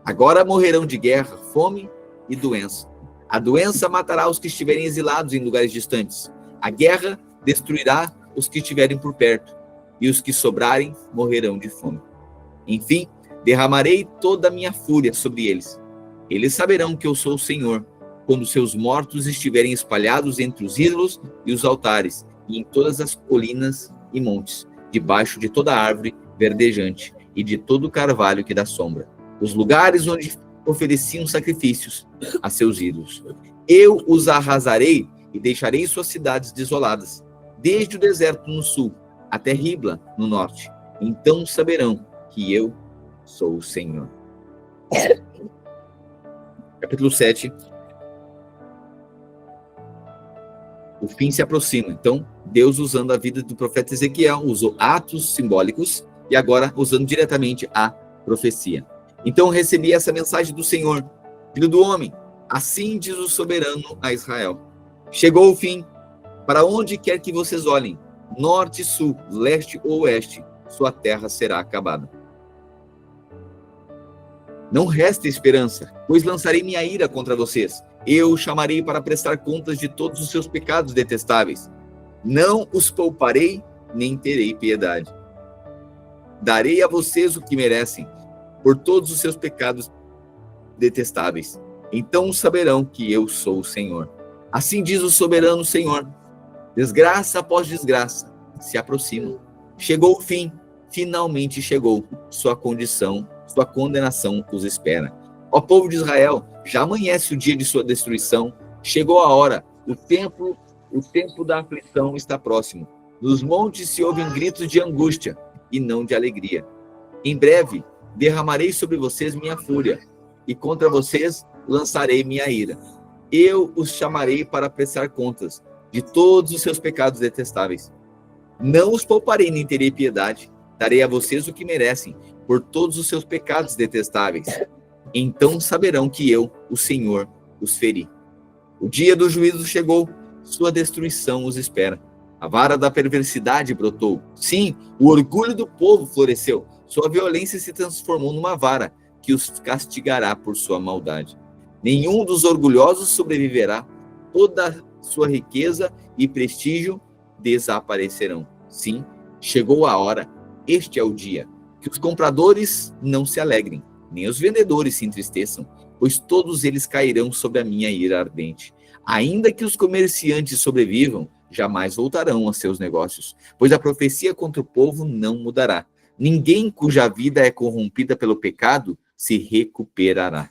Agora morrerão de guerra, fome e doença. A doença matará os que estiverem exilados em lugares distantes. A guerra destruirá os que estiverem por perto, e os que sobrarem morrerão de fome. Enfim, derramarei toda a minha fúria sobre eles. Eles saberão que eu sou o Senhor, quando seus mortos estiverem espalhados entre os ídolos e os altares, e em todas as colinas e montes, debaixo de toda árvore verdejante e de todo carvalho que dá sombra, os lugares onde ofereciam sacrifícios a seus ídolos. Eu os arrasarei e deixarei suas cidades desoladas, desde o deserto no sul até Ribla no norte. Então saberão que eu sou o Senhor. Capítulo 7. O fim se aproxima. Então, Deus, usando a vida do profeta Ezequiel, usou atos simbólicos e agora usando diretamente a profecia. Então, recebi essa mensagem do Senhor: filho do homem, assim diz o soberano a Israel: chegou o fim. Para onde quer que vocês olhem, norte, sul, leste ou oeste, sua terra será acabada. Não resta esperança, pois lançarei minha ira contra vocês. Eu os chamarei para prestar contas de todos os seus pecados detestáveis. Não os pouparei, nem terei piedade. Darei a vocês o que merecem, por todos os seus pecados detestáveis. Então saberão que eu sou o Senhor. Assim diz o soberano Senhor: desgraça após desgraça se aproximam. Chegou o fim, finalmente chegou. Sua condenação os espera. Ó povo de Israel, já amanhece o dia de sua destruição. Chegou a hora, o tempo da aflição está próximo. Nos montes se ouvem gritos de angústia e não de alegria. Em breve derramarei sobre vocês minha fúria e contra vocês lançarei minha ira. Eu os chamarei para prestar contas de todos os seus pecados detestáveis. Não os pouparei nem terei piedade. Darei a vocês o que merecem por todos os seus pecados detestáveis. Então saberão que eu, o Senhor, os feri. O dia do juízo chegou, sua destruição os espera. A vara da perversidade brotou. Sim, o orgulho do povo floresceu. Sua violência se transformou numa vara que os castigará por sua maldade. Nenhum dos orgulhosos sobreviverá. Toda sua riqueza e prestígio desaparecerão. Sim, chegou a hora. Este é o dia. Que os compradores não se alegrem, nem os vendedores se entristeçam, pois todos eles cairão sob a minha ira ardente. Ainda que os comerciantes sobrevivam, jamais voltarão a seus negócios, pois a profecia contra o povo não mudará. Ninguém cuja vida é corrompida pelo pecado se recuperará.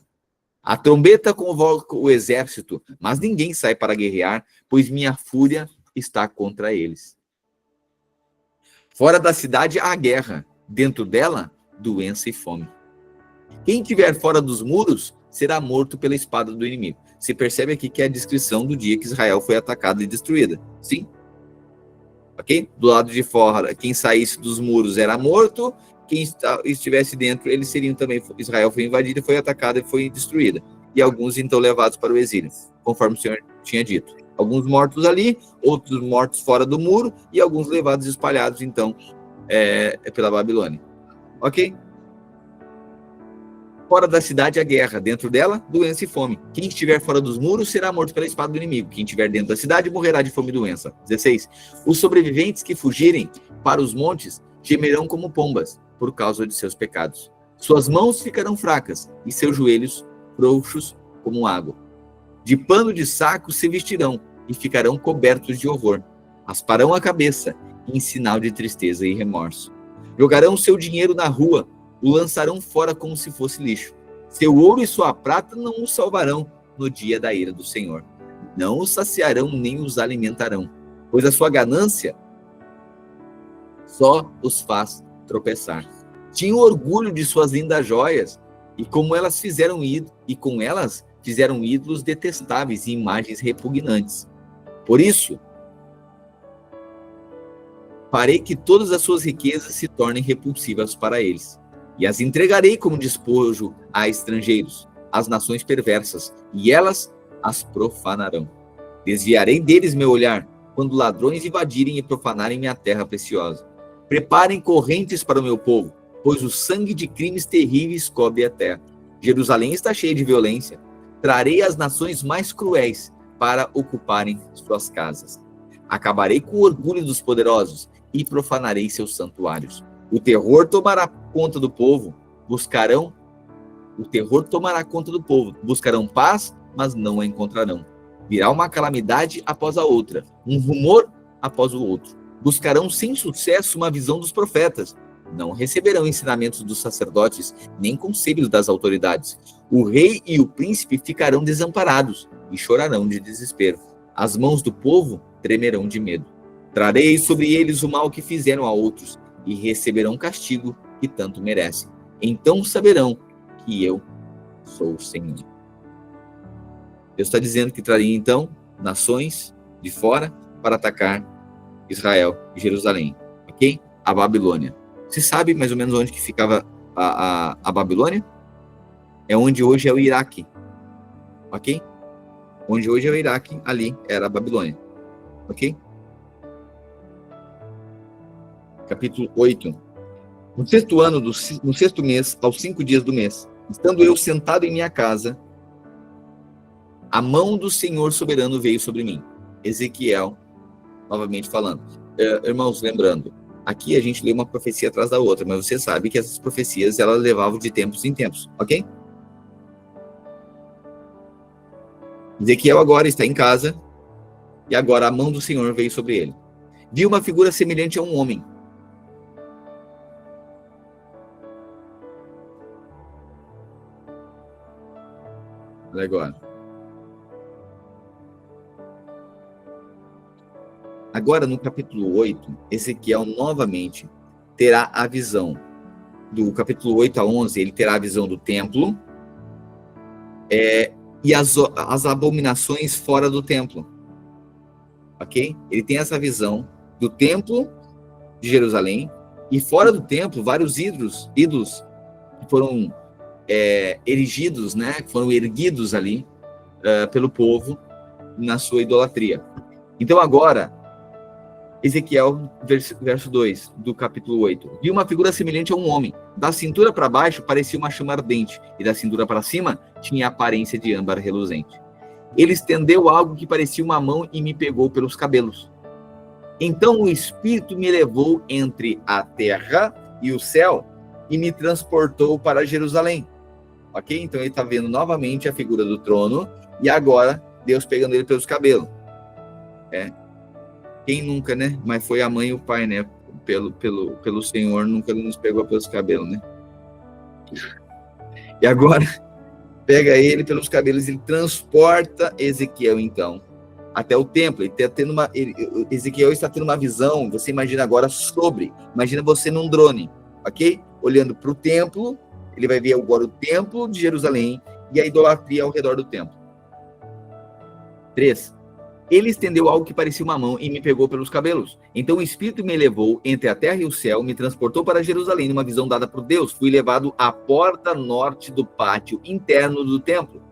A trombeta convoca o exército, mas ninguém sai para guerrear, pois minha fúria está contra eles. Fora da cidade há guerra, dentro dela, doença e fome. Quem estiver fora dos muros, será morto pela espada do inimigo. Você percebe aqui que é a descrição do dia que Israel foi atacada e destruída. Sim? Ok? Do lado de fora, quem saísse dos muros era morto, quem estivesse dentro, eles seriam também. Israel foi invadida, foi atacada e foi destruída. E alguns então levados para o exílio, conforme o Senhor tinha dito. Alguns mortos ali, outros mortos fora do muro, e alguns levados espalhados então pela Babilônia. Ok? Fora da cidade a guerra, dentro dela doença e fome. Quem estiver fora dos muros será morto pela espada do inimigo. Quem estiver dentro da cidade morrerá de fome e doença. 16. Os sobreviventes que fugirem para os montes gemerão como pombas por causa de seus pecados. Suas mãos ficarão fracas e seus joelhos frouxos como água. De pano de saco se vestirão e ficarão cobertos de horror. Rasparão a cabeça em sinal de tristeza e remorso. Jogarão seu dinheiro na rua, o lançarão fora como se fosse lixo. Seu ouro e sua prata não os salvarão no dia da ira do Senhor. Não os saciarão nem os alimentarão, pois a sua ganância só os faz tropeçar. Tinham orgulho de suas lindas joias, e com elas fizeram ídolos detestáveis e imagens repugnantes. Por isso, farei que todas as suas riquezas se tornem repulsivas para eles, e as entregarei como despojo a estrangeiros, às nações perversas, e elas as profanarão. Desviarei deles meu olhar, quando ladrões invadirem e profanarem minha terra preciosa. Preparem correntes para o meu povo, pois o sangue de crimes terríveis cobre a terra. Jerusalém está cheia de violência. Trarei as nações mais cruéis para ocuparem suas casas. Acabarei com o orgulho dos poderosos e profanarei seus santuários. O terror tomará conta do povo, buscarão paz, mas não a encontrarão. Virá uma calamidade após a outra, um rumor após o outro. Buscarão sem sucesso uma visão dos profetas. Não receberão ensinamentos dos sacerdotes, nem conselhos das autoridades. O rei e o príncipe ficarão desamparados e chorarão de desespero. As mãos do povo tremerão de medo. Trarei sobre eles o mal que fizeram a outros, e receberão castigo que tanto merecem. Então saberão que eu sou o Senhor. Deus está dizendo que traria então nações de fora para atacar Israel e Jerusalém. Ok? A Babilônia. Você sabe mais ou menos onde que ficava a Babilônia? É onde hoje é o Iraque. Ok? Onde hoje é o Iraque, ali era a Babilônia. Ok? Capítulo 8. No sexto ano, no sexto mês, aos 5 dias do mês, estando eu sentado em minha casa, a mão do Senhor soberano veio sobre mim. Ezequiel, novamente falando. Irmãos, lembrando, aqui a gente lê uma profecia atrás da outra, mas você sabe que essas profecias, elas levavam de tempos em tempos, ok? Ezequiel agora está em casa, e agora a mão do Senhor veio sobre ele. Vi uma figura semelhante a um homem. Olha agora. Agora, no capítulo 8, Ezequiel novamente terá a visão. Do capítulo 8 a 11, ele terá a visão do templo e as abominações fora do templo. Ok? Ele tem essa visão do templo de Jerusalém e fora do templo, vários ídolos que foram erigidos, né? Foram erguidos ali pelo povo na sua idolatria. Então agora, Ezequiel, verso 2 do capítulo 8. Vi uma figura semelhante a um homem. Da cintura para baixo parecia uma chama ardente, e da cintura para cima tinha a aparência de âmbar reluzente. Ele estendeu algo que parecia uma mão e me pegou pelos cabelos. Então o Espírito me levou entre a terra e o céu e me transportou para Jerusalém. Ok? Então ele está vendo novamente a figura do trono e agora Deus pegando ele pelos cabelos. Quem nunca, né? Mas foi a mãe e o pai, né? Pelo Senhor, nunca nos pegou pelos cabelos, né? E agora, pega ele pelos cabelos e transporta Ezequiel, então, até o templo. Ezequiel está tendo uma visão, você imagina agora imagina você num drone, ok? Olhando para o templo, ele vai ver agora o templo de Jerusalém, e a idolatria ao redor do templo. 3. Ele estendeu algo que parecia uma mão e me pegou pelos cabelos. Então o Espírito me levou entre a terra e o céu, me transportou para Jerusalém, numa visão dada por Deus. Fui levado à porta norte do pátio interno do templo,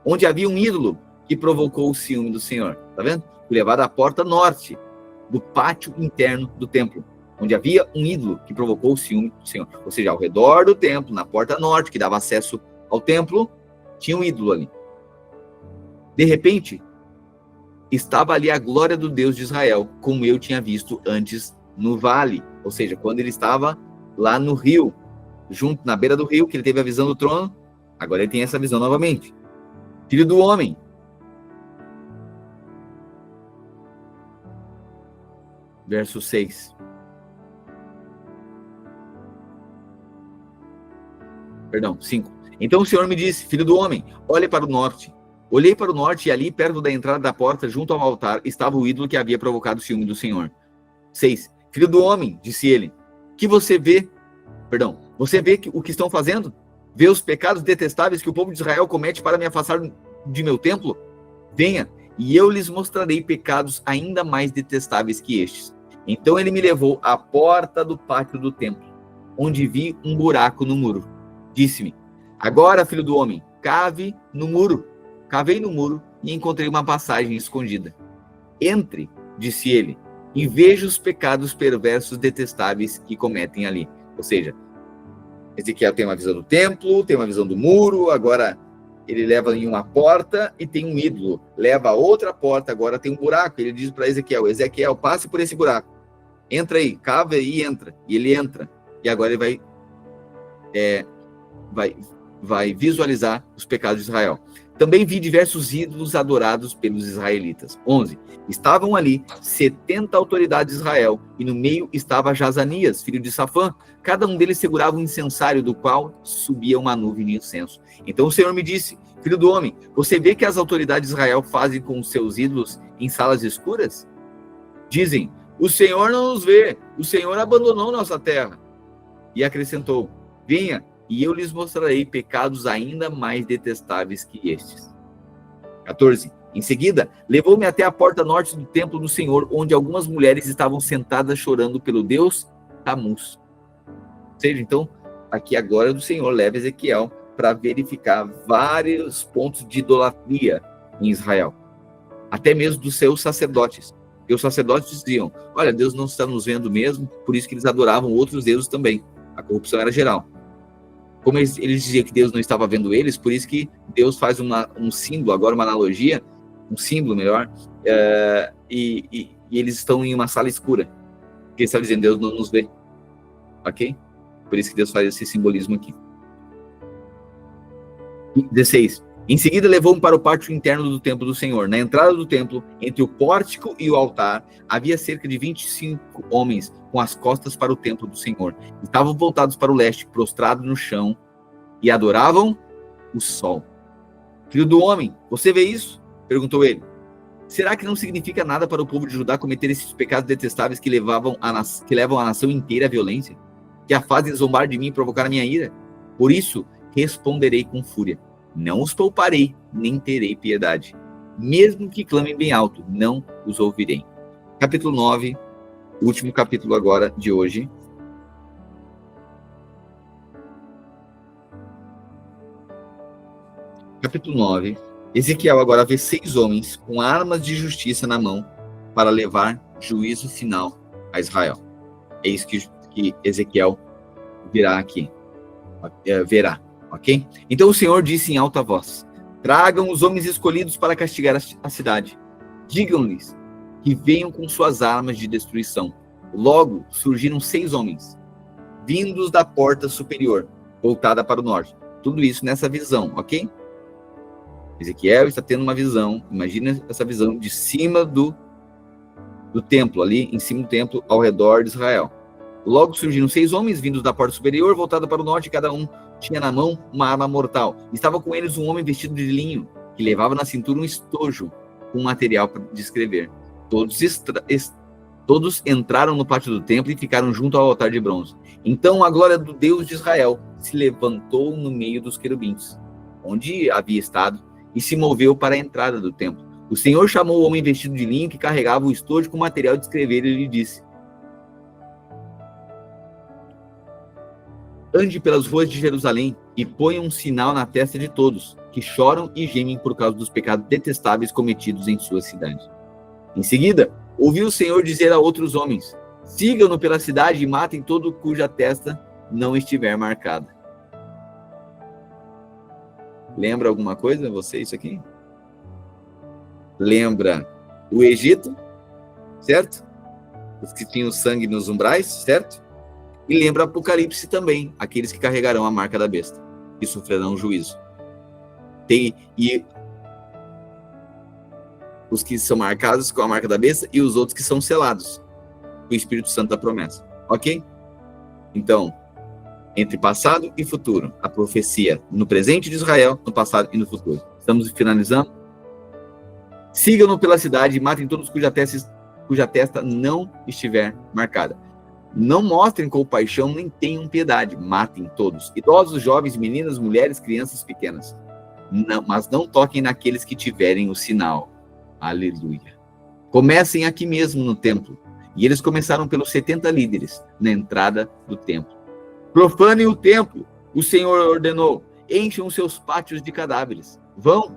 onde havia um ídolo que provocou o ciúme do Senhor. Tá vendo? Fui levado à porta norte do pátio interno do templo, onde havia um ídolo que provocou o ciúme do Senhor. Ou seja, ao redor do templo, na porta norte, que dava acesso ao templo, tinha um ídolo ali. De repente, estava ali a glória do Deus de Israel, como eu tinha visto antes no vale. Ou seja, quando ele estava lá no rio, junto na beira do rio, que ele teve a visão do trono, agora ele tem essa visão novamente. Filho do homem. Verso 6. Perdão, 5. Então o Senhor me disse, filho do homem, olhe para o norte. Olhei para o norte e ali, perto da entrada da porta, junto ao altar, estava o ídolo que havia provocado o ciúme do Senhor. 6. Filho do homem, disse ele, que você vê? Perdão, você vê o que estão fazendo? Vê os pecados detestáveis que o povo de Israel comete para me afastar de meu templo? Venha, e eu lhes mostrarei pecados ainda mais detestáveis que estes. Então ele me levou à porta do pátio do templo, onde vi um buraco no muro. Disse-me, agora, filho do homem, cave no muro. Cavei no muro e encontrei uma passagem escondida. Entre, disse ele, e veja os pecados perversos detestáveis que cometem ali. Ou seja, Ezequiel tem uma visão do templo, tem uma visão do muro, agora ele leva em uma porta e tem um ídolo. Leva a outra porta, agora tem um buraco. Ele diz para Ezequiel, Ezequiel, passe por esse buraco. Entra aí, cava e entra. E ele entra. E agora ele vai visualizar os pecados de Israel. Também vi diversos ídolos adorados pelos israelitas. 11. Estavam ali 70 autoridades de Israel, e no meio estava Jazanias, filho de Safã. Cada um deles segurava um incensário, do qual subia uma nuvem de incenso. Então o Senhor me disse, filho do homem, você vê que as autoridades de Israel fazem com os seus ídolos em salas escuras? Dizem, o Senhor não nos vê, o Senhor abandonou nossa terra. E acrescentou, venha, e eu lhes mostrarei pecados ainda mais detestáveis que estes. 14. Em seguida, levou-me até a porta norte do templo do Senhor, onde algumas mulheres estavam sentadas chorando pelo Deus Tamuz. Ou seja, então, aqui agora o Senhor leva Ezequiel para verificar vários pontos de idolatria em Israel. Até mesmo dos seus sacerdotes. Porque os sacerdotes diziam, olha, Deus não está nos vendo mesmo, por isso que eles adoravam outros deuses também. A corrupção era geral. Como eles diziam que Deus não estava vendo eles, por isso que Deus faz um símbolo, agora uma analogia, um símbolo melhor, e eles estão em uma sala escura. Porque ele está dizendo, Deus não nos vê. Ok? Por isso que Deus faz esse simbolismo aqui. 16. Em seguida levou-me para o pátio interno do templo do Senhor. Na entrada do templo, entre o pórtico e o altar, havia cerca de 25 homens com as costas para o templo do Senhor. Estavam voltados para o leste, prostrados no chão, e adoravam o sol. Filho do homem, você vê isso? Perguntou ele. Será que não significa nada para o povo de Judá cometer esses pecados detestáveis que levam a nação inteira à violência? Que a fazem zombar de mim e provocar a minha ira? Por isso, responderei com fúria. Não os pouparei, nem terei piedade. Mesmo que clamem bem alto, não os ouvirei. Capítulo 9, último capítulo agora de hoje. Capítulo 9. Ezequiel agora vê 6 homens com armas de justiça na mão para levar juízo final a Israel. É isso que Ezequiel verá aqui. Ok? Então o Senhor disse em alta voz, tragam os homens escolhidos para castigar a cidade. Digam-lhes que venham com suas armas de destruição. Logo surgiram 6 homens, vindos da porta superior, voltada para o norte. Tudo isso nessa visão, ok? Ezequiel está tendo uma visão, imagina essa visão de cima do templo, ali em cima do templo, ao redor de Israel. Logo surgiram 6 homens vindos da porta superior, voltada para o norte, e cada um tinha na mão uma arma mortal. Estava com eles um homem vestido de linho, que levava na cintura um estojo com material de escrever. Todos entraram no pátio do templo e ficaram junto ao altar de bronze. Então a glória do Deus de Israel se levantou no meio dos querubins. onde havia estado, e se moveu para a entrada do templo. O Senhor chamou o homem vestido de linho que carregava o estojo com material de escrever e lhe disse: ande pelas ruas de Jerusalém e ponha um sinal na testa de todos que choram e gemem por causa dos pecados detestáveis cometidos em sua cidade. Em seguida, ouviu o Senhor dizer a outros homens: sigam-no pela cidade e matem todo cuja testa não estiver marcada. Lembra alguma coisa, você, isso aqui? Lembra o Egito, certo? Os que tinham sangue nos umbrais, certo? E lembra Apocalipse também, aqueles que carregarão a marca da besta, que sofrerão juízo. E os que são marcados com a marca da besta e os outros que são selados com o Espírito Santo da promessa. Ok? Então, entre passado e futuro, a profecia no presente de Israel, no passado e no futuro. Estamos finalizando? Sigam-no pela cidade e matem todos cuja testa não estiver marcada. Não mostrem compaixão nem tenham piedade. Matem todos. Idosos, jovens, meninas, mulheres, crianças pequenas. Não, mas não toquem naqueles que tiverem o sinal. Aleluia. Comecem aqui mesmo no templo. E eles começaram pelos 70 líderes na entrada do templo. Profanem o templo. O Senhor ordenou. Encham seus pátios de cadáveres. Vão.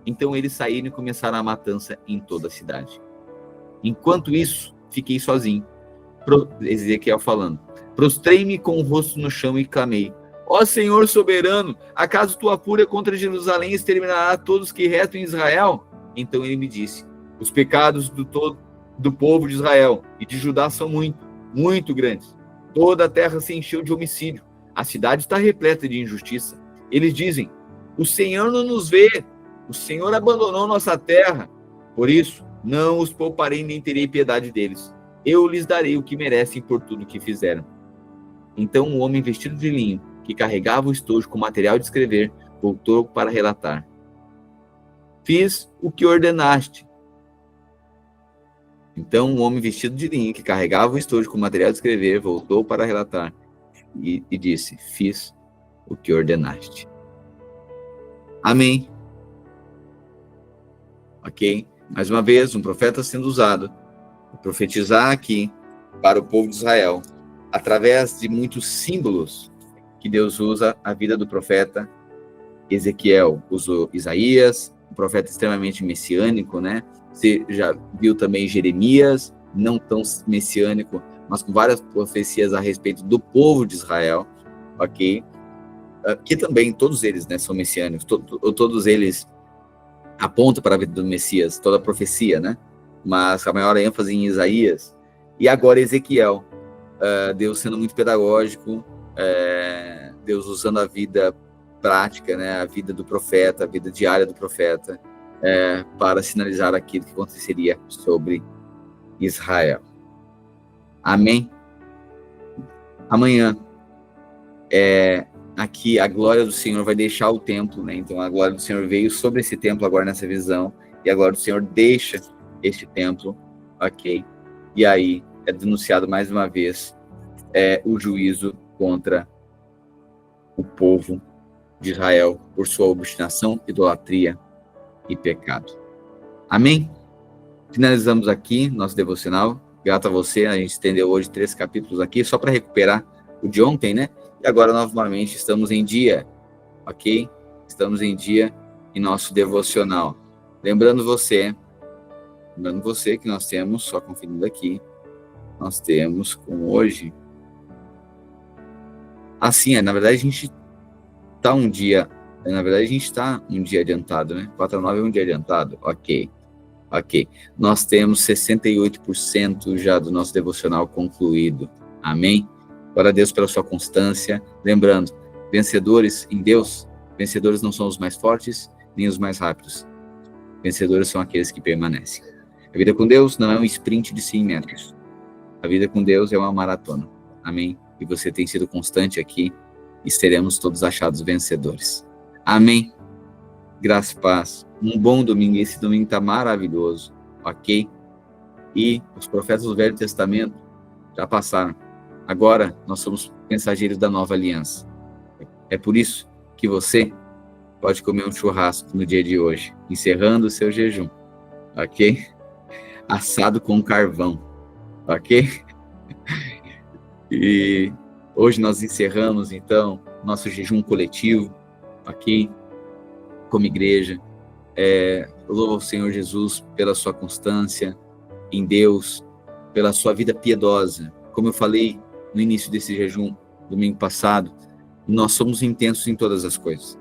Então eles saíram e começaram a matança em toda a cidade. Enquanto isso, fiquei sozinho. Ezequiel falando. Prostrei-me com o rosto no chão e clamei: ó Senhor soberano, acaso tua fúria contra Jerusalém exterminará todos que restam em Israel? Então ele me disse: os pecados do povo de Israel e de Judá são muito grandes. Toda a terra se encheu de homicídio. A cidade está repleta de injustiça. Eles dizem: o Senhor não nos vê. O Senhor abandonou nossa terra. Por isso, não os pouparei nem terei piedade deles. Eu lhes darei o que merecem por tudo que fizeram. Então o homem vestido de linho, que carregava o estojo com material de escrever, voltou para relatar: fiz o que ordenaste. Então o homem vestido de linho, que carregava o estojo com material de escrever, voltou para relatar e disse: fiz o que ordenaste. Amém. Ok? Mais uma vez, um profeta sendo usado para profetizar aqui para o povo de Israel, através de muitos símbolos que Deus usa a vida do profeta. Ezequiel usou Isaías, um profeta extremamente messiânico, né? Você já viu também Jeremias, não tão messiânico, mas com várias profecias a respeito do povo de Israel, ok? Que também, todos eles, né, são messiânicos, todos eles apontam para a vida do Messias, toda a profecia, né? Mas a maior ênfase em Isaías. E agora Ezequiel, Deus sendo muito pedagógico, Deus usando a vida prática, né, a vida do profeta, a vida diária do profeta, para sinalizar aquilo que aconteceria sobre Israel. Amém? Amanhã, aqui a glória do Senhor vai deixar o templo, né? Então a glória do Senhor veio sobre esse templo agora nessa visão, e a glória do Senhor deixa este templo, ok? E aí é denunciado mais uma vez o juízo contra o povo de Israel por sua obstinação, idolatria e pecado. Amém? Finalizamos aqui nosso devocional. Grato a você, a gente estendeu hoje 3 capítulos aqui, só para recuperar o de ontem, né? E agora, novamente, estamos em dia, ok? Estamos em dia em nosso devocional. Lembrando você que nós temos, só conferindo aqui, nós temos com hoje... Assim, na verdade, a gente está um dia adiantado, né? 4/9 é um dia adiantado, ok. Nós temos 68% já do nosso devocional concluído, amém? Glória a Deus pela sua constância. Lembrando, vencedores em Deus, vencedores não são os mais fortes, nem os mais rápidos. Vencedores são aqueles que permanecem. A vida com Deus não é um sprint de 100 metros. A vida com Deus é uma maratona. Amém? E você tem sido constante aqui e seremos todos achados vencedores. Amém? Graça e paz. Um bom domingo. Esse domingo está maravilhoso. Ok? E os profetas do Velho Testamento já passaram. Agora nós somos mensageiros da nova aliança. É por isso que você pode comer um churrasco no dia de hoje, encerrando o seu jejum, ok? Assado com carvão, ok? E hoje nós encerramos, então, nosso jejum coletivo, ok? Como igreja. Louvo ao Senhor Jesus pela sua constância em Deus, pela sua vida piedosa. Como eu falei no início desse jejum, domingo passado, nós somos intensos em todas as coisas.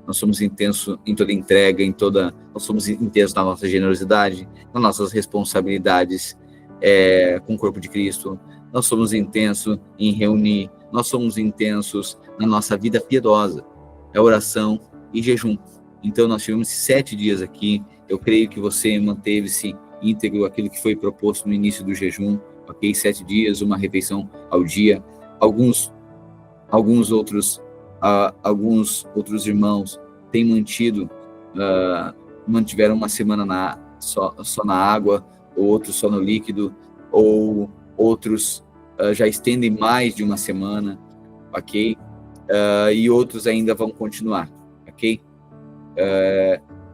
Nós somos intensos em toda entrega, nós somos intensos na nossa generosidade, nas nossas responsabilidades com o corpo de Cristo. Nós somos intensos em reunir, nós somos intensos na nossa vida piedosa, oração e jejum. Então nós tivemos 7 dias aqui. Eu creio que você manteve-se íntegro aquilo que foi proposto no início do jejum, ok? 7 dias, uma refeição ao dia. Alguns outros irmãos têm mantiveram uma semana só na água, ou outros só no líquido, ou outros já estendem mais de uma semana, ok? E outros ainda vão continuar, ok?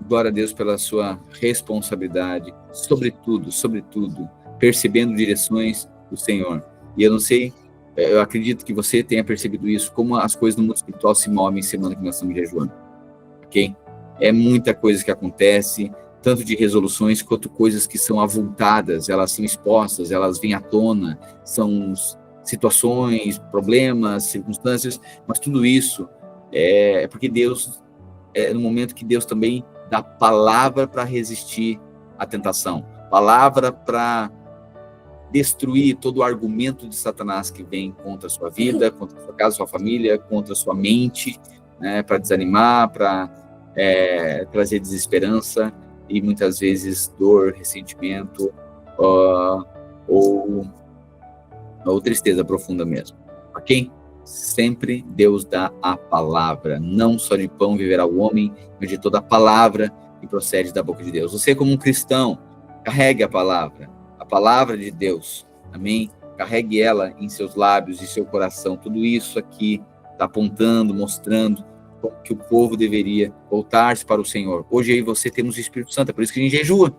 Glória a Deus pela sua responsabilidade, sobretudo, percebendo direções do Senhor. E eu não sei, eu acredito que você tenha percebido isso, como as coisas no mundo espiritual se movem semana que nós estamos jejuando, ok? É muita coisa que acontece, tanto de resoluções quanto coisas que são avultadas, elas são expostas, elas vêm à tona, são situações, problemas, circunstâncias, mas tudo isso é porque Deus, no momento que Deus também dá palavra para resistir à tentação, palavra para destruir todo o argumento de Satanás que vem contra a sua vida, contra a sua casa, sua família, contra a sua mente, né, para desanimar, para trazer desesperança e muitas vezes dor, ressentimento ou tristeza profunda mesmo, ok? Sempre Deus dá a palavra, não só de pão viverá o homem, mas de toda a palavra que procede da boca de Deus. Você, como um cristão, carregue a palavra de Deus, amém? Carregue ela em seus lábios e seu coração. Tudo isso aqui está apontando, mostrando que o povo deveria voltar-se para o Senhor. Hoje eu e você temos o Espírito Santo, é por isso que a gente jejua,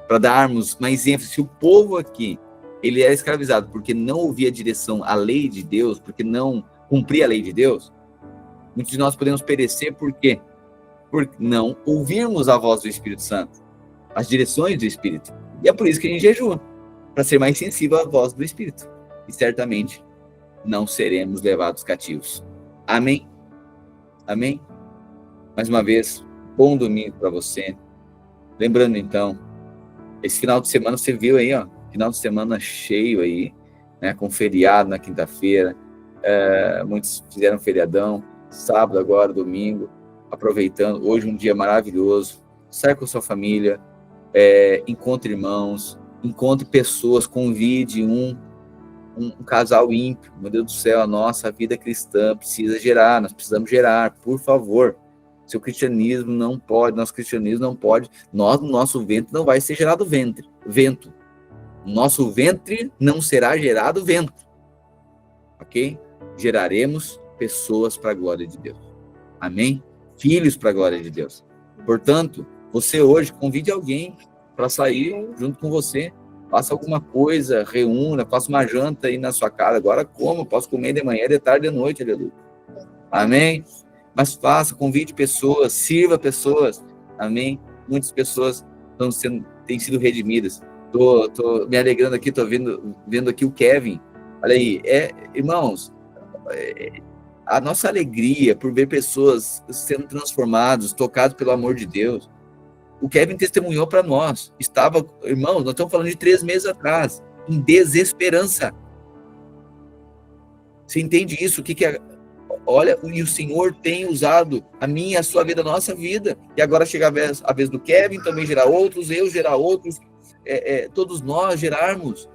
para darmos mais ênfase. Se o povo aqui, ele era escravizado porque não ouvia a direção, a lei de Deus, porque não cumpria a lei de Deus, muitos de nós podemos perecer por quê? Por não ouvirmos a voz do Espírito Santo, as direções do Espírito. E é por isso que a gente jejua, para ser mais sensível à voz do Espírito. E certamente não seremos levados cativos. Amém? Amém? Mais uma vez, bom domingo para você. Lembrando então, esse final de semana você viu aí, ó, final de semana cheio aí, né, com feriado na quinta-feira, muitos fizeram feriadão, sábado agora, domingo, aproveitando, hoje um dia maravilhoso, sai com a sua família, encontre irmãos, encontre pessoas, convide um casal ímpio. Meu Deus do céu, a nossa vida cristã precisa gerar, nós precisamos gerar, por favor. Seu cristianismo não pode, nosso cristianismo não pode, no nosso ventre não vai ser gerado vento. No nosso ventre não será gerado vento, ok? Geraremos pessoas para a glória de Deus, amém? Filhos para a glória de Deus. Portanto, você hoje convide alguém para sair junto com você, faça alguma coisa, reúna, faça uma janta aí na sua casa. Agora como? Posso comer de manhã, de tarde, de noite, aleluia. Amém? Mas faça, convide pessoas, sirva pessoas, amém? Muitas pessoas têm sido redimidas. Tô me alegrando aqui, tô vendo aqui o Kevin. Olha aí, irmãos, a nossa alegria por ver pessoas sendo transformadas, tocados pelo amor de Deus. O Kevin testemunhou para nós. Irmãos, nós estamos falando de 3 meses atrás, em desesperança. Você entende isso? O que é? Olha, e o Senhor tem usado a minha, a sua vida, a nossa vida. E agora chega a vez do Kevin também gerar outros, eu gerar outros, todos nós gerarmos.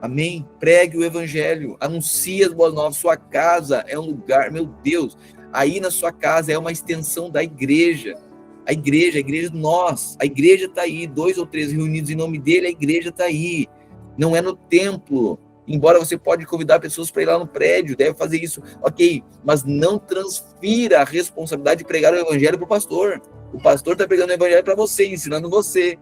Amém? Pregue o evangelho, anuncie as boas novas. Sua casa é um lugar, meu Deus, aí na sua casa é uma extensão da igreja. A igreja nós, a igreja está aí, 2 ou 3 reunidos em nome dele, a igreja está aí. Não é no templo, Embora você pode convidar pessoas para ir lá no prédio, deve fazer isso, ok, mas não transfira a responsabilidade de pregar o evangelho para o pastor. O pastor está pregando o evangelho para você, ensinando você.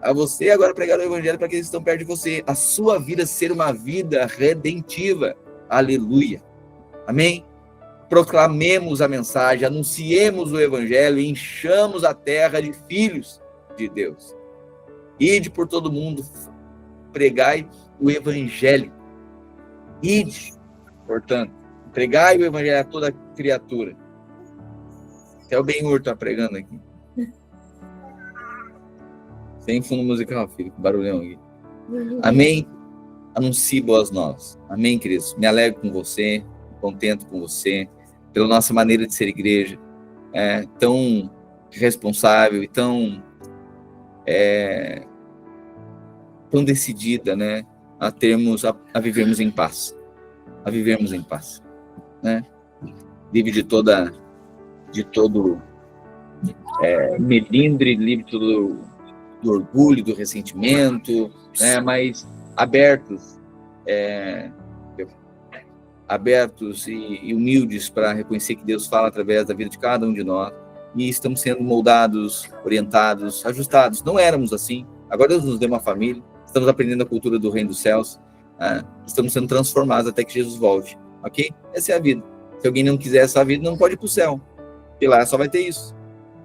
A você agora pregar o evangelho para aqueles que estão perto de você. A sua vida ser uma vida redentiva. Aleluia. Amém? Proclamemos a mensagem, anunciemos o evangelho, enchamos a terra de filhos de Deus. Ide por todo mundo, pregai o evangelho. Ide, portanto, pregai o evangelho a toda criatura. Até o Ben-Hur está pregando aqui. Sem fundo musical, filho, com barulhão aqui. Amém? Anuncie boas novas. Amém, queridos? Me alegro com você, contento com você, pela nossa maneira de ser igreja, tão responsável e tão decidida, né, a vivermos em paz, né, livre de todo melindre, livre de todo do orgulho, do ressentimento, né, mas abertos e humildes para reconhecer que Deus fala através da vida de cada um de nós, e estamos sendo moldados, orientados, ajustados. Não éramos assim, agora Deus nos deu uma família, estamos aprendendo a cultura do reino dos céus, estamos sendo transformados até que Jesus volte, ok? Essa é a vida. Se alguém não quiser essa vida, não pode ir para o céu, e lá só vai ter isso,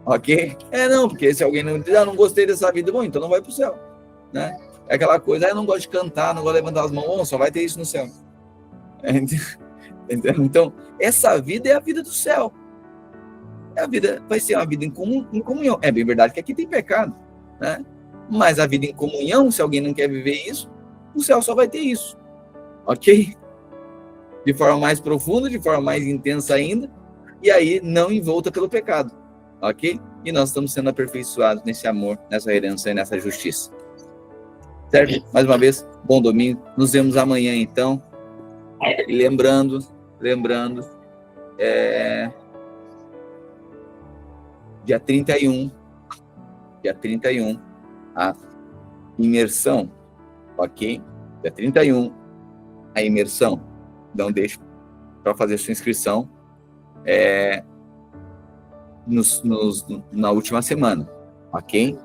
ok? Não, porque se alguém não diz, não gostei dessa vida, bom, então não vai para o céu, né? É aquela coisa, eu não gosto de cantar, não gosto de levantar as mãos, só vai ter isso no céu. Então, essa vida é a vida do céu. A vida vai ser uma vida em comunhão. É bem verdade que aqui tem pecado, né? Mas a vida em comunhão, se alguém não quer viver isso, o céu só vai ter isso, ok? De forma mais profunda, de forma mais intensa ainda, e aí não envolta pelo pecado, ok? E nós estamos sendo aperfeiçoados nesse amor, nessa herança e nessa justiça. Certo? Mais uma vez, bom domingo. Nos vemos amanhã, então. E lembrando, dia 31, a imersão, ok? Dia 31, a imersão. Não deixe para fazer sua inscrição na última semana, ok?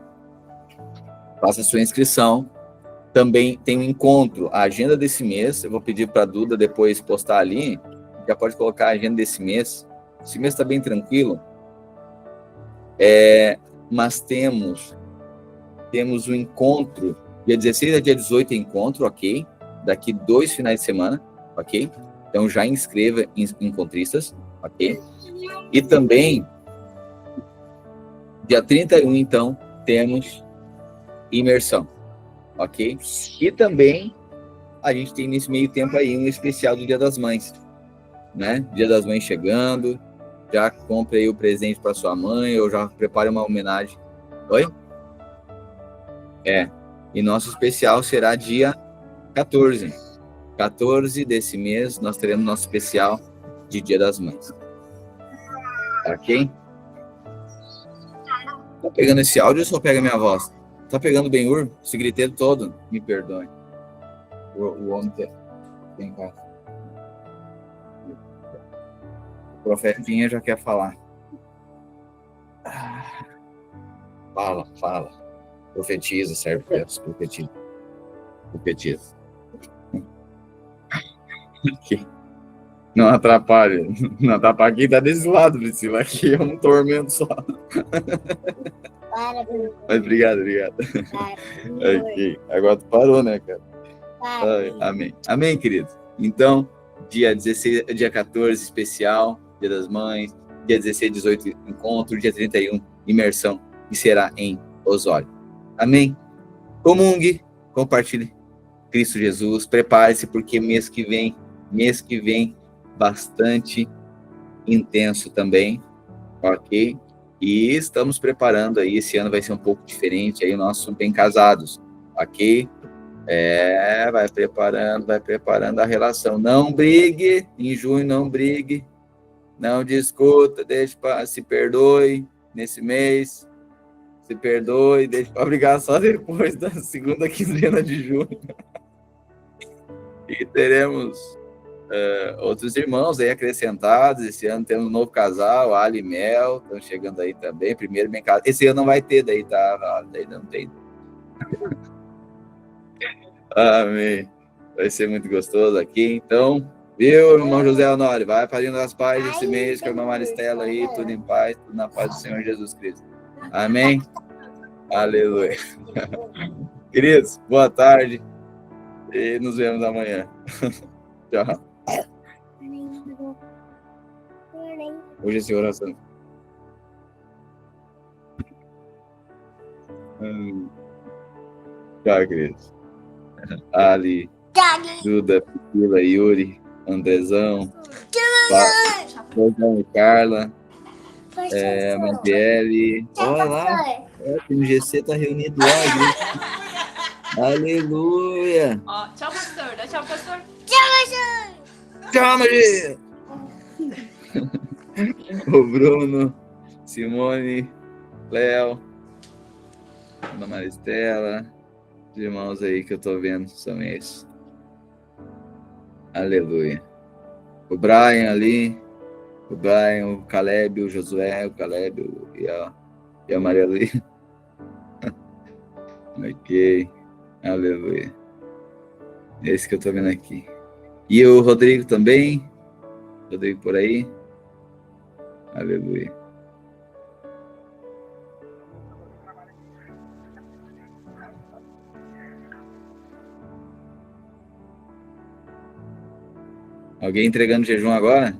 Faça sua inscrição. Também tem um encontro, a agenda desse mês, eu vou pedir para a Duda depois postar ali, já pode colocar a agenda desse mês. Esse mês está bem tranquilo, mas temos um encontro, dia 16 a dia 18 é encontro, ok? Daqui 2 finais de semana, ok? Então já inscreva encontristas, ok? E também, dia 31, então, temos imersão. Ok? E também a gente tem nesse meio tempo aí um especial do Dia das Mães, né? Dia das Mães chegando, já compre aí o presente para sua mãe, ou já prepare uma homenagem. Oi? E nosso especial será dia 14. 14 desse mês nós teremos nosso especial de Dia das Mães. Ok? Tá pegando esse áudio ou só pega minha voz? Tá pegando Ben-Hur? Esse griteiro todo? Me perdoe. O homem tem casa. O profetinha já quer falar. Fala. Profetiza, serve para Deus. Profetiza. Aqui. Não atrapalhe. Não atrapalhe quem tá desse lado, Priscila. Aqui é um tormento só. Mas obrigado. Okay. Agora tu parou, né, cara? Amém, querido. Então, dia 16, dia 14, especial, Dia das Mães, dia 16, 18, encontro, dia 31, imersão, e será em Osório. Amém? Comungue, compartilhe Cristo Jesus, prepare-se, porque mês que vem, bastante intenso também, ok? E estamos preparando aí, esse ano vai ser um pouco diferente, aí o nosso Bem Casados, ok? Vai preparando a relação. Não brigue, em junho não brigue, não discuta, se perdoe nesse mês, se perdoe, deixe para brigar só depois da segunda quinzena de junho. E teremos outros irmãos aí acrescentados. Esse ano temos um novo casal, Ali e Mel, estão chegando aí também. Primeiro bem casado. Esse ano não vai ter, daí tá? Daí não tem. Amém. Vai ser muito gostoso aqui, então. Viu, irmão José Honório? Vai fazendo das paz esse mês com a irmã Maristela aí, tudo em paz, tudo na paz do Senhor Jesus Cristo. Amém? Aleluia. Queridos, boa tarde e nos vemos amanhã. Tchau. Hoje é essa oração. Tchau, queridos. Ali, Duda, Priscila, Yuri, Andrezão, Flauzão e Carla, Mandiele. Olha lá, o GC tá reunido lá. Aleluia. Ó, tchau, pastor. Dá tchau, pastor. Tchau, Maria. O Bruno, Simone, Léo, Ana Maristela, os irmãos aí que eu tô vendo são esses. Aleluia. O Brian ali, o Brian, o Caleb, o Josué, o Caleb e a Maria Luísa. Ok, aleluia. Esse que eu tô vendo aqui. E o Rodrigo também. Rodrigo por aí. Aleluia. Alguém entregando jejum agora?